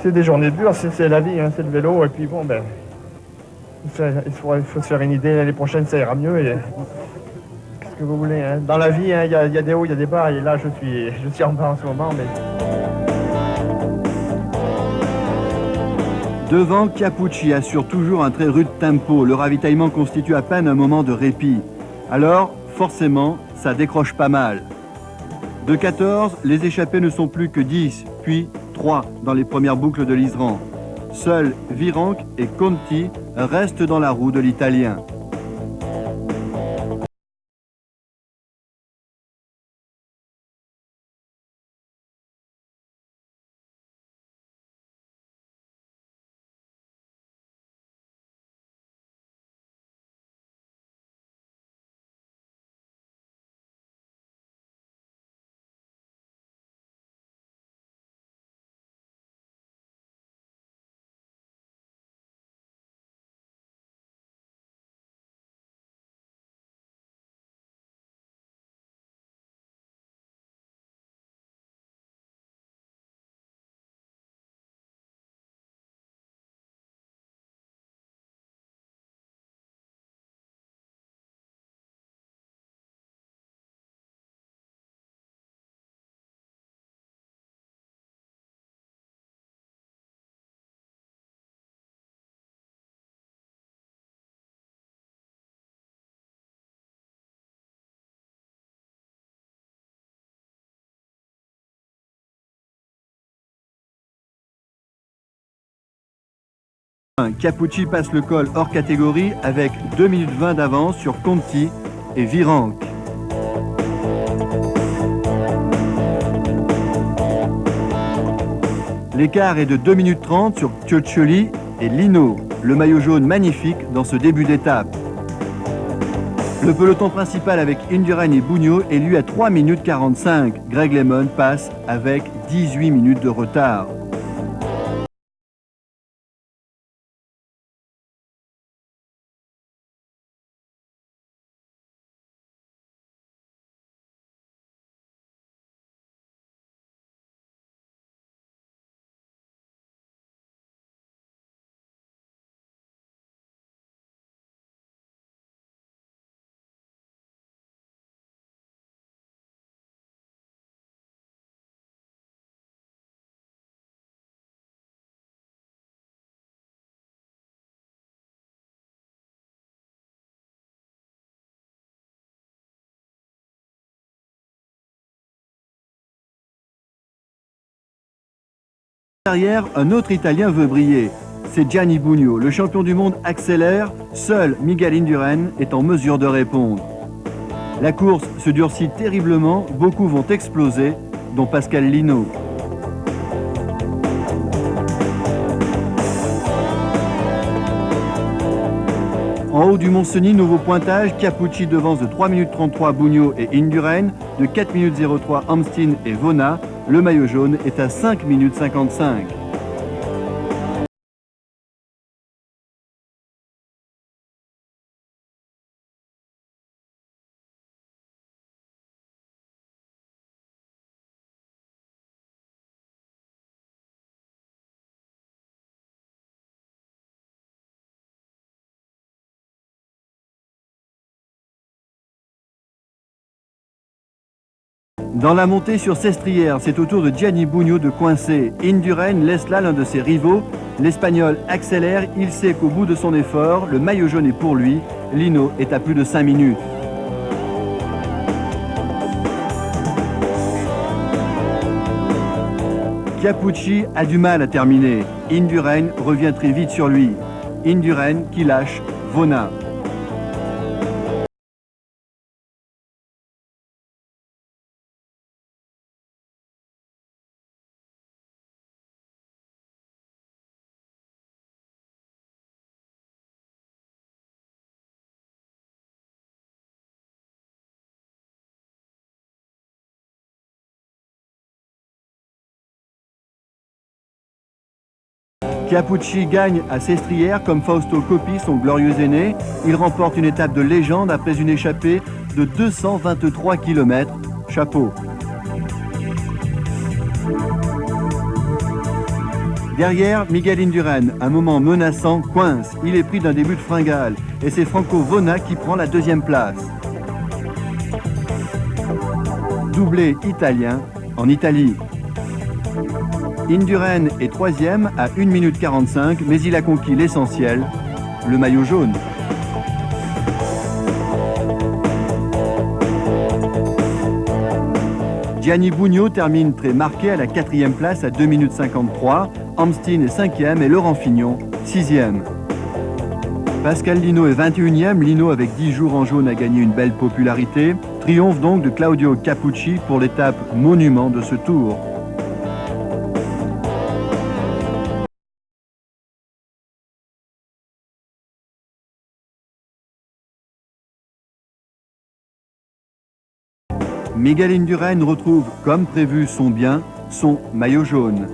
c'est des journées dures, c'est la vie, hein, c'est le vélo. Et puis bon, ben, il faut se faire une idée. L'année prochaine, ça ira mieux. Et qu'est-ce que vous voulez, hein. Dans la vie, hein, y a des hauts, il y a des bas. Et là, je suis en bas en ce moment. Mais... Devant, Chiappucci assure toujours un très rude tempo. Le ravitaillement constitue à peine un moment de répit. Alors, forcément, ça décroche pas mal. De 14, les échappés ne sont plus que 10, puis 3 dans les premières boucles de l'Isran. Seuls Virenque et Conti restent dans la roue de l'Italien. Chiappucci passe le col hors catégorie avec 2 minutes 20 d'avance sur Conti et Virenque. L'écart est de 2 minutes 30 sur Cioccioli et Lino, le maillot jaune magnifique dans ce début d'étape. Le peloton principal avec Indurain et Bugno est lui à 3 minutes 45. Greg LeMond passe avec 18 minutes de retard. Derrière, un autre Italien veut briller. C'est Gianni Bugno. Le champion du monde accélère. Seul Miguel Indurain est en mesure de répondre. La course se durcit terriblement. Beaucoup vont exploser, dont Pascal Lino. En haut du Mont-Cenis, nouveau pointage. Chiappucci devance de 3 minutes 33 Bugno et Indurain, de 4 minutes 03 Amstin et Vona. Le maillot jaune est à 5 minutes 55. Dans la montée sur Sestrières, c'est au tour de Gianni Bugno de coincer. Indurain laisse là l'un de ses rivaux. L'Espagnol accélère, il sait qu'au bout de son effort, le maillot jaune est pour lui. Lino est à plus de 5 minutes. Chiappucci a du mal à terminer. Indurain revient très vite sur lui. Indurain qui lâche Vona. Chiappucci gagne à Sestrières comme Fausto Coppi, son glorieux aîné. Il remporte une étape de légende après une échappée de 223 km. Chapeau. Derrière, Miguel Indurain, un moment menaçant, coince. Il est pris d'un début de fringale. Et c'est Franco Vona qui prend la deuxième place. Doublé italien en Italie. Indurain est troisième à 1 minute 45, mais il a conquis l'essentiel, le maillot jaune. Gianni Bugno termine très marqué à la 4e place à 2 minutes 53. Amstin est 5e et Laurent Fignon 6e. Pascal Lino est 21e. Lino, avec 10 jours en jaune, a gagné une belle popularité. Triomphe donc de Claudio Capucci pour l'étape monument de ce tour. Miguel Indurain retrouve, comme prévu, son bien, son maillot jaune.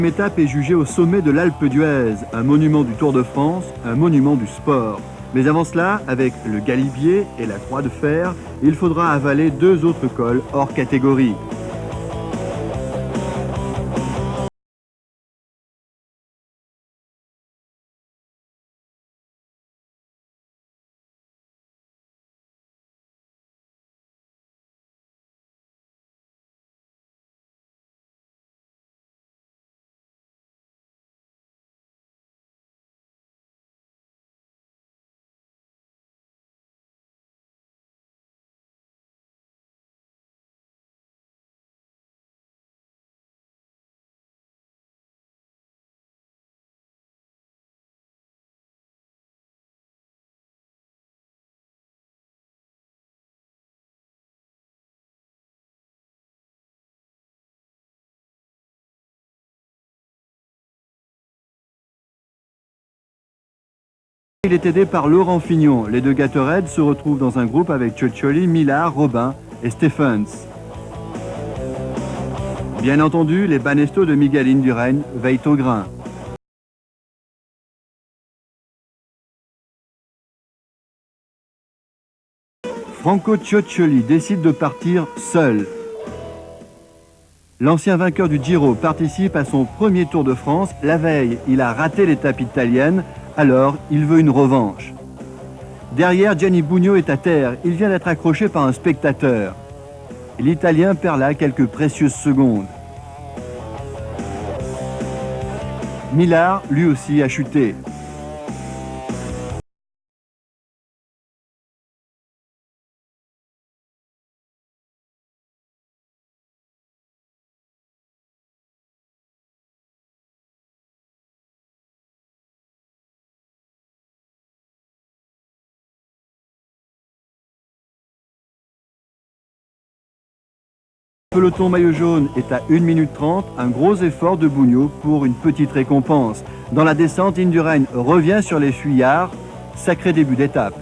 L'étape est jugée au sommet de l'Alpe d'Huez, un monument du Tour de France, un monument du sport. Mais avant cela, avec le Galibier et la Croix de Fer, il faudra avaler 2 autres cols hors catégorie. Il est aidé par Laurent Fignon. Les deux Gatorade se retrouvent dans un groupe avec Cioccioli, Millard, Robin et Stephens. Bien entendu, les Banesto de Miguel Indurain veillent au grain. Franco Cioccioli décide de partir seul. L'ancien vainqueur du Giro participe à son premier Tour de France. La veille, il a raté l'étape italienne, alors il veut une revanche. Derrière, Gianni Bugno est à terre. Il vient d'être accroché par un spectateur. L'Italien perd là quelques précieuses secondes. Millard, lui aussi, a chuté. Le peloton maillot jaune est à 1 minute 30, un gros effort de Bugno pour une petite récompense. Dans la descente, Indurain revient sur les fuyards, sacré début d'étape.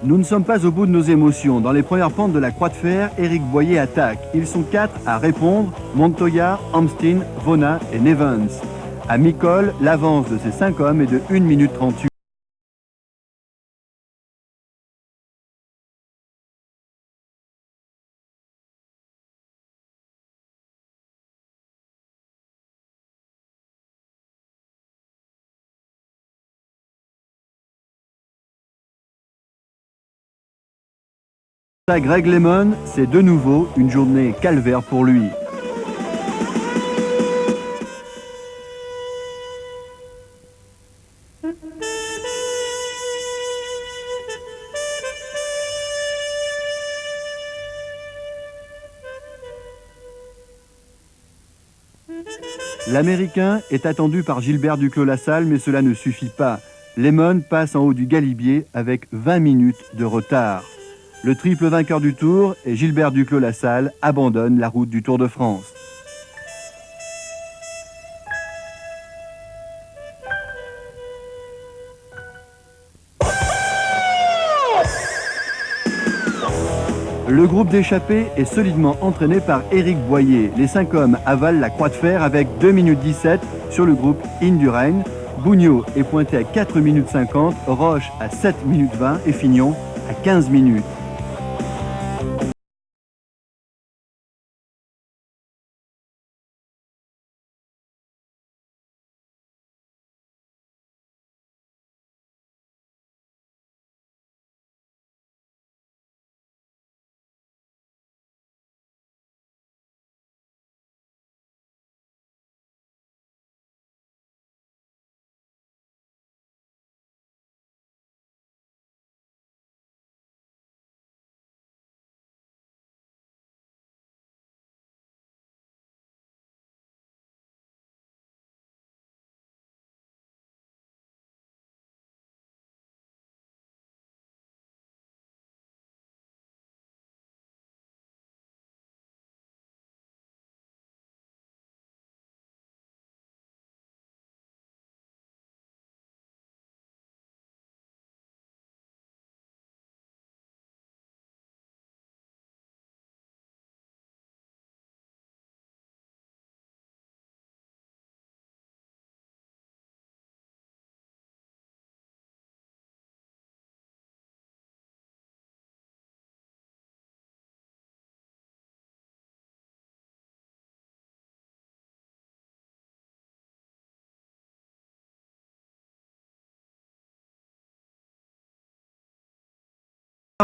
Nous ne sommes pas au bout de nos émotions. Dans les premières pentes de la Croix de Fer, Éric Boyer attaque. Ils sont 4 à répondre, Montoya, Amstin, Vona et Nevens. À mi-col, l'avance de ces 5 hommes est de 1 minute 38. À Greg LeMond, c'est de nouveau une journée calvaire pour lui. L'Américain est attendu par Gilbert Duclos-Lassalle, mais cela ne suffit pas. LeMond passe en haut du galibier avec 20 minutes de retard. Le triple vainqueur du Tour et Gilbert Duclos-Lassalle abandonne la route du Tour de France. Le groupe d'échappés est solidement entraîné par Éric Boyer. Les 5 hommes avalent la croix de fer avec 2 minutes 17 sur le groupe Indurain. Bugno est pointé à 4 minutes 50, Roche à 7 minutes 20 et Fignon à 15 minutes.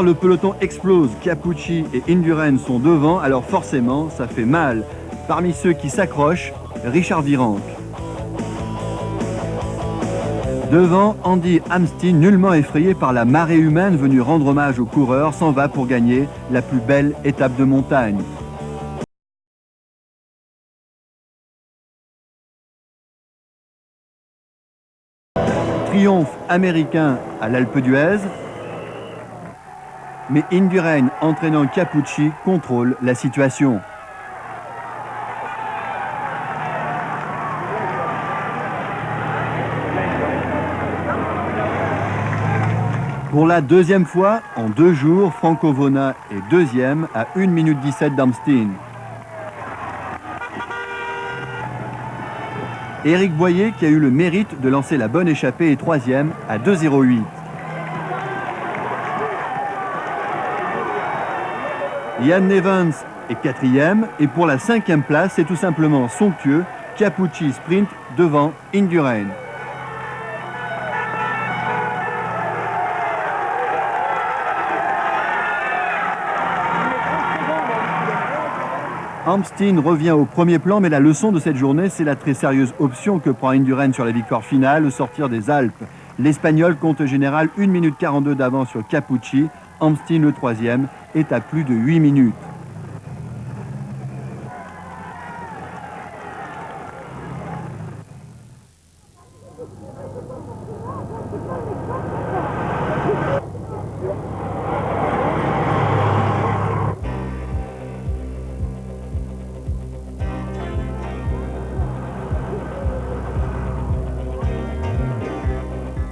Le peloton explose, Capucci et Indurain sont devant, alors forcément ça fait mal. Parmi ceux qui s'accrochent, Richard Virenque. Devant, Andy Amsteen, nullement effrayé par la marée humaine venue rendre hommage aux coureurs, s'en va pour gagner la plus belle étape de montagne. Triomphe américain à l'Alpe d'Huez. Mais Indurain, entraînant Capucci, contrôle la situation. Pour la deuxième fois, en 2 jours, Franco Vona est deuxième à 1 minute 17 d'Amsteen. Éric Boyer, qui a eu le mérite de lancer la bonne échappée, est troisième à 2,08. Ian Evans est quatrième et pour la 5e place, c'est tout simplement somptueux. Capucci sprint devant Indurain. Amsteen revient au premier plan, mais la leçon de cette journée, c'est la très sérieuse option que prend Indurain sur la victoire finale, au sortir des Alpes. L'Espagnol compte au général 1 minute 42 d'avance sur Capucci. Amsteen, le troisième, est à plus de 8 minutes.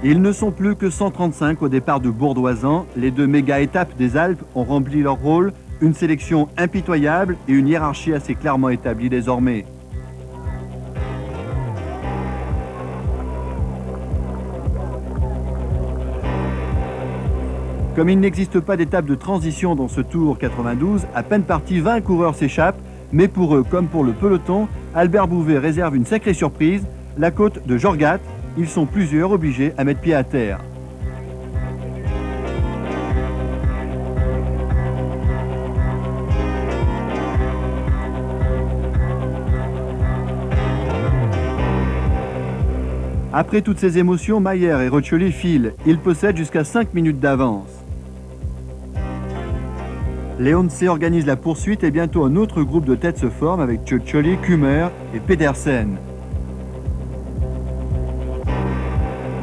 Ils ne sont plus que 135 au départ de Bourdoisan. Les 2 méga-étapes des Alpes ont rempli leur rôle, une sélection impitoyable et une hiérarchie assez clairement établie désormais. Comme il n'existe pas d'étape de transition dans ce Tour 92, à peine parti, 20 coureurs s'échappent, mais pour eux, comme pour le peloton, Albert Bouvet réserve une sacrée surprise, la côte de Jorgat. Ils sont plusieurs obligés à mettre pied à terre. Après toutes ces émotions, Mayer et Roccioli filent. Ils possèdent jusqu'à 5 minutes d'avance. Leonce organise la poursuite et bientôt un autre groupe de tête se forme avec Cioccioli, Kummer et Pedersen.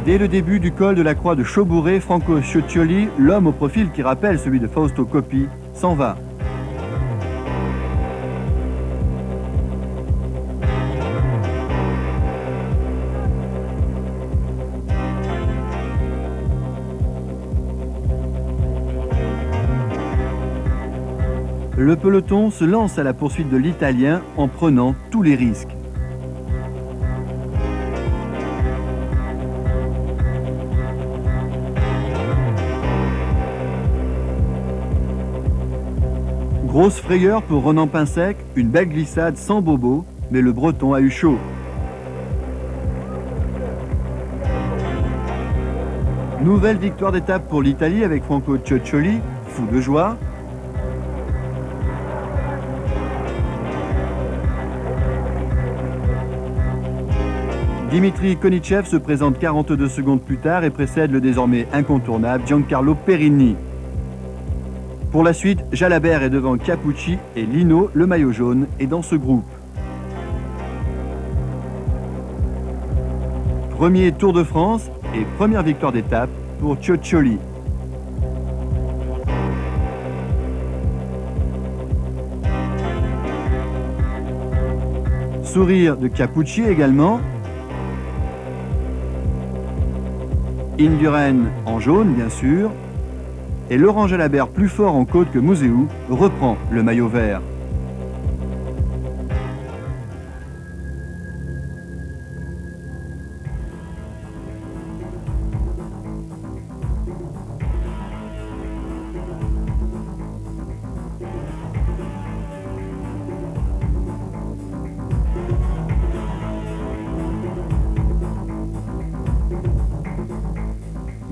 Dès le début du col de la croix de Chaubouré, Franco Cioccioli, l'homme au profil qui rappelle celui de Fausto Coppi, s'en va. Le peloton se lance à la poursuite de l'Italien en prenant tous les risques. Grosse frayeur pour Ronan Pinsec, une belle glissade sans bobo, mais le Breton a eu chaud. Nouvelle victoire d'étape pour l'Italie avec Franco Cioccioli, fou de joie. Dimitri Konichev se présente 42 secondes plus tard et précède le désormais incontournable Giancarlo Perini. Pour la suite, Jalabert est devant Capucci et Lino, le maillot jaune, est dans ce groupe. Premier Tour de France et première victoire d'étape pour Cioccioli. Sourire de Capucci également. Indurain en jaune, bien sûr. Et Laurent Jalabert, plus fort en côte que Museu, reprend le maillot vert.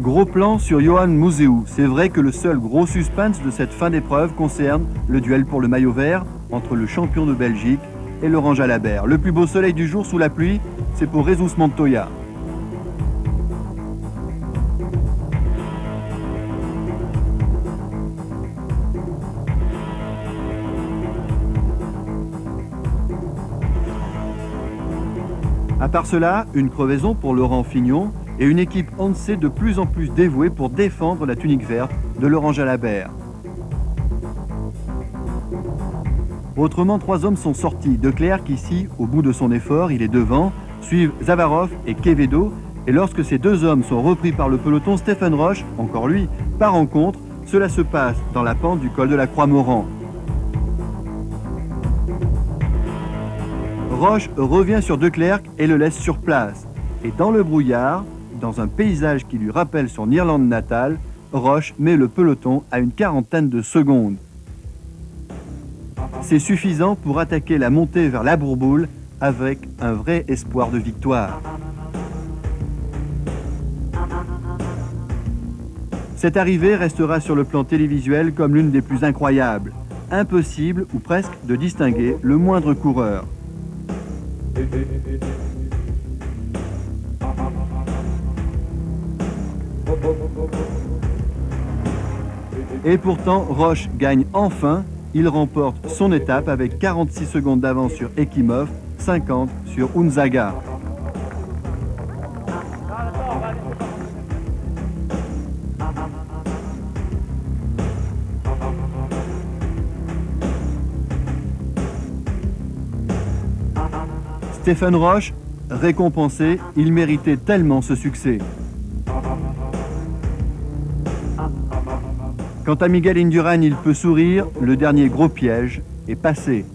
Gros plan sur Johan Museu. C'est vrai que le seul gros suspense de cette fin d'épreuve concerne le duel pour le maillot vert entre le champion de Belgique et Laurent Jalabert. Le plus beau soleil du jour sous la pluie, c'est pour Jesus Montoya. À part cela, une crevaison pour Laurent Fignon et une équipe Once de plus en plus dévouée pour défendre la tunique verte de Laurent Jalabert. Autrement, 3 hommes sont sortis. De Klerk ici, au bout de son effort, il est devant, suivent Zavarov et Quevedo, et lorsque ces 2 hommes sont repris par le peloton, Stephen Roche, encore lui, part en contre. Cela se passe dans la pente du col de la Croix-Moran. Roche revient sur De Klerk et le laisse sur place. Et dans le brouillard, dans un paysage qui lui rappelle son Irlande natale, Roche met le peloton à une quarantaine de secondes. C'est suffisant pour attaquer la montée vers la Bourboule avec un vrai espoir de victoire. Cette arrivée restera sur le plan télévisuel comme l'une des plus incroyables. Impossible, ou presque, de distinguer le moindre coureur. Et pourtant, Roche gagne enfin. Il remporte son étape avec 46 secondes d'avance sur Ekimov, 50 sur Unzaga. Stephen Roche, récompensé, il méritait tellement ce succès. Quant à Miguel Indurain, il peut sourire, le dernier gros piège est passé.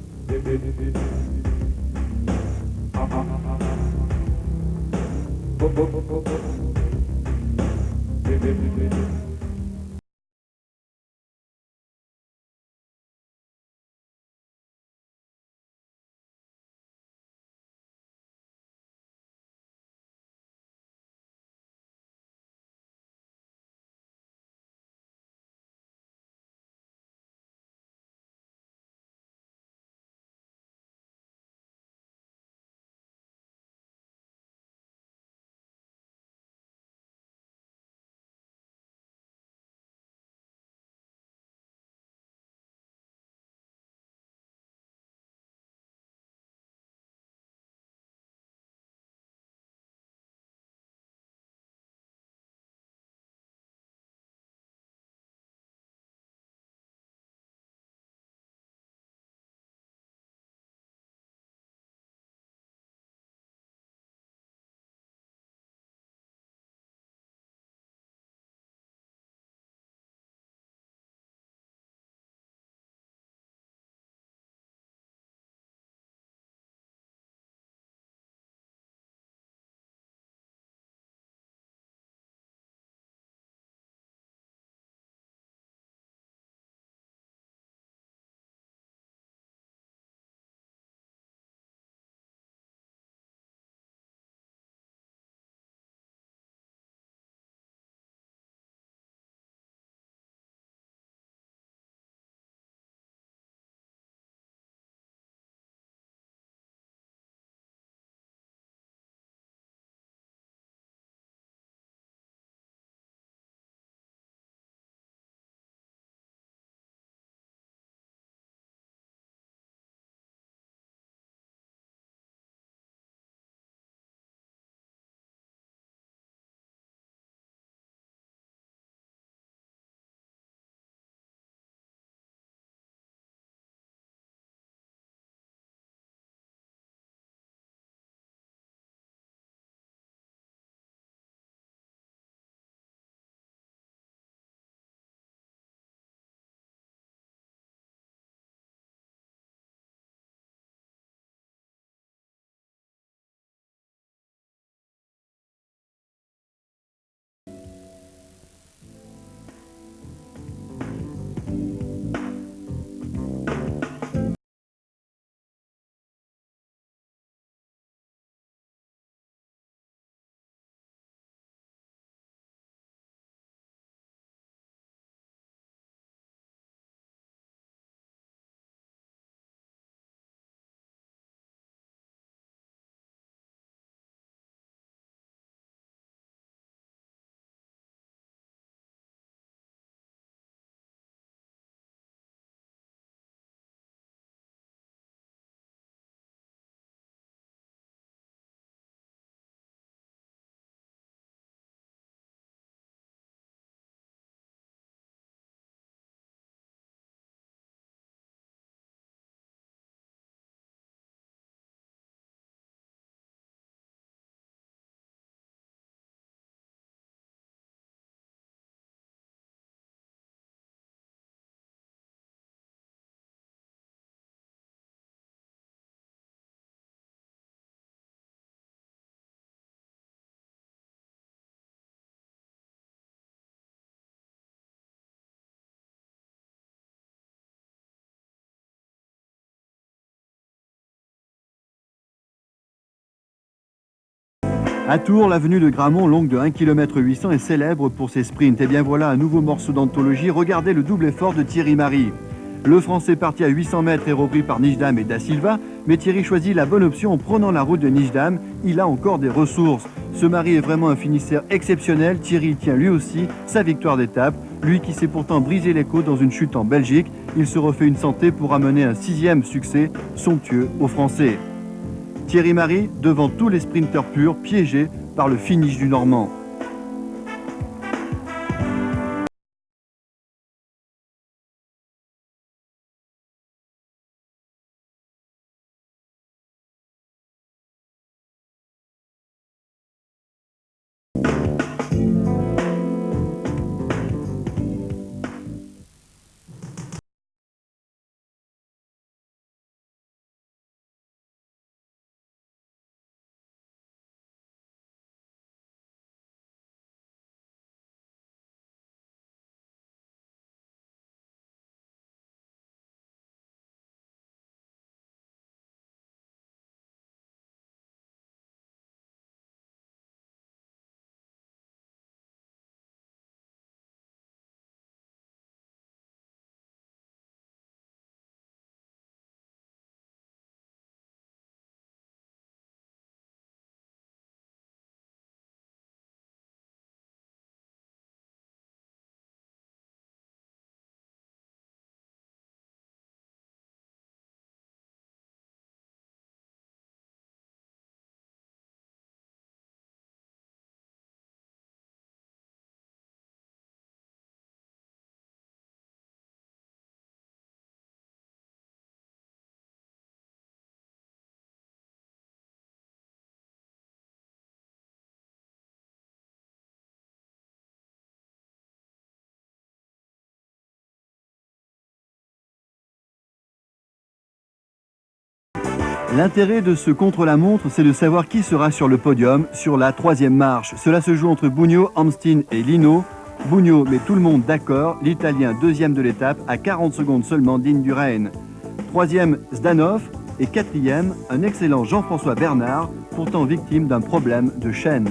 À Tours, l'avenue de Gramont, longue de 1,8 km, est célèbre pour ses sprints. Et bien voilà un nouveau morceau d'anthologie. Regardez le double effort de Thierry Marry. Le Français parti à 800 mètres est repris par Nijdam et Da Silva, mais Thierry choisit la bonne option en prenant la route de Nijdam. Il a encore des ressources. Ce Marry est vraiment un finisseur exceptionnel. Thierry tient lui aussi sa victoire d'étape. Lui qui s'est pourtant brisé les côtes dans une chute en Belgique, il se refait une santé pour amener un 6e succès somptueux aux Français. Thierry Marry devant tous les sprinteurs purs piégés par le finish du Normand. L'intérêt de ce contre-la-montre, c'est de savoir qui sera sur le podium sur la 3e marche. Cela se joue entre Bugno, Amstin et Lino. Bugno met tout le monde d'accord, l'Italien 2e de l'étape à 40 secondes seulement d'Indurain. 3e Zdanov et 4e un excellent Jean-François Bernard, pourtant victime d'un problème de chaîne.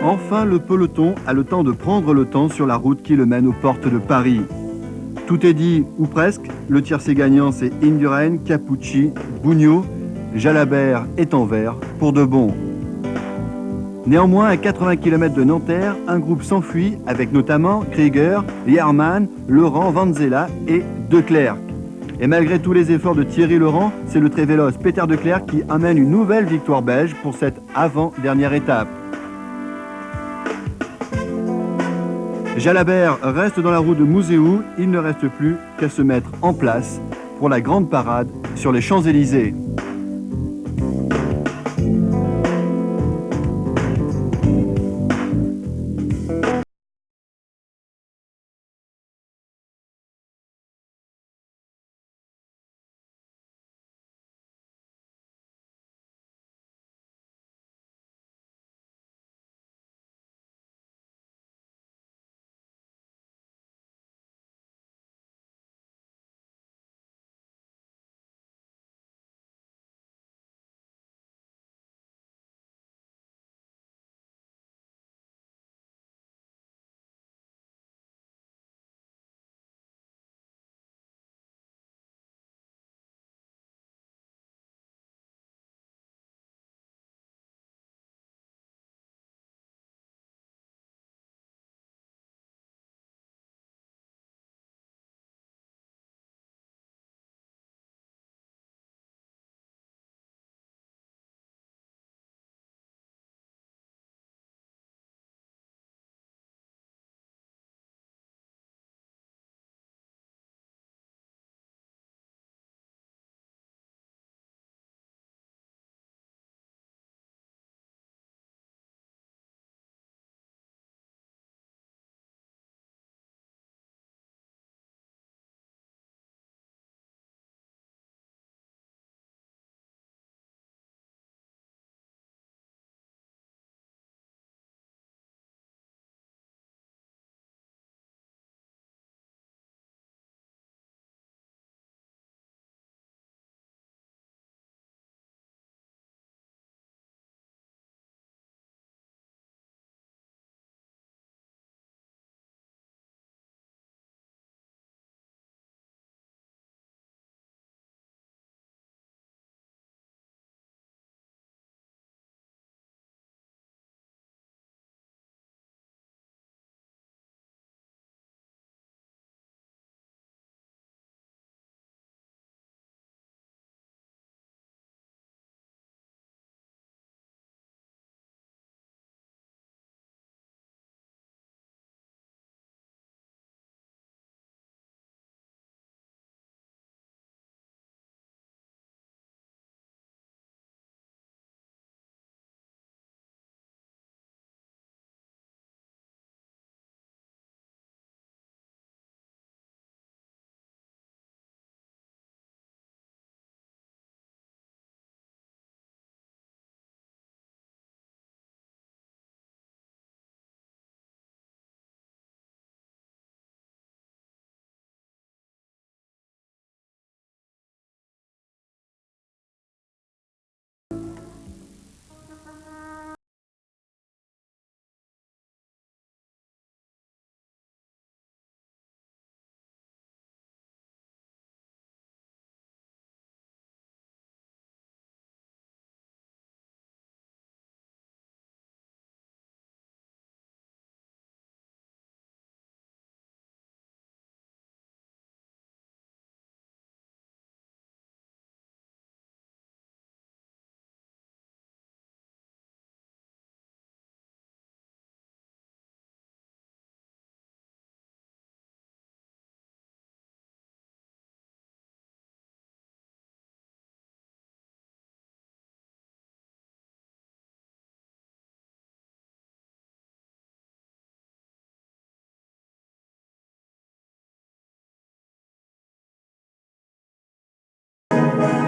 Enfin, le peloton a le temps de prendre le temps sur la route qui le mène aux portes de Paris. Tout est dit, ou presque. Le tiercé gagnant, c'est Indurain, Capucci, Bugno. Jalabert est en vert pour de bon. Néanmoins, à 80 km de Nanterre, un groupe s'enfuit avec notamment Krieger, Lierman, Laurent, Vanzella et De Klerk. Et malgré tous les efforts de Thierry Laurent, c'est le très véloce Peter De Klerk qui amène une nouvelle victoire belge pour cette avant-dernière étape. Jalabert reste dans la roue de Mouzeou, il ne reste plus qu'à se mettre en place pour la grande parade sur les Champs-Élysées.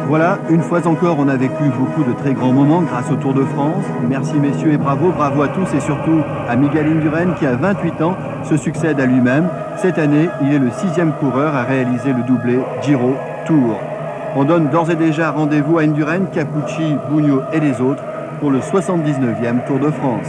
Voilà, une fois encore, on a vécu beaucoup de très grands moments grâce au Tour de France. Merci messieurs et bravo à tous et surtout à Miguel Indurain qui à 28 ans se succède à lui-même. Cette année, il est le 6e coureur à réaliser le doublé Giro-Tour. On donne d'ores et déjà rendez-vous à Indurain, Capucci, Bugno et les autres pour le 79e Tour de France.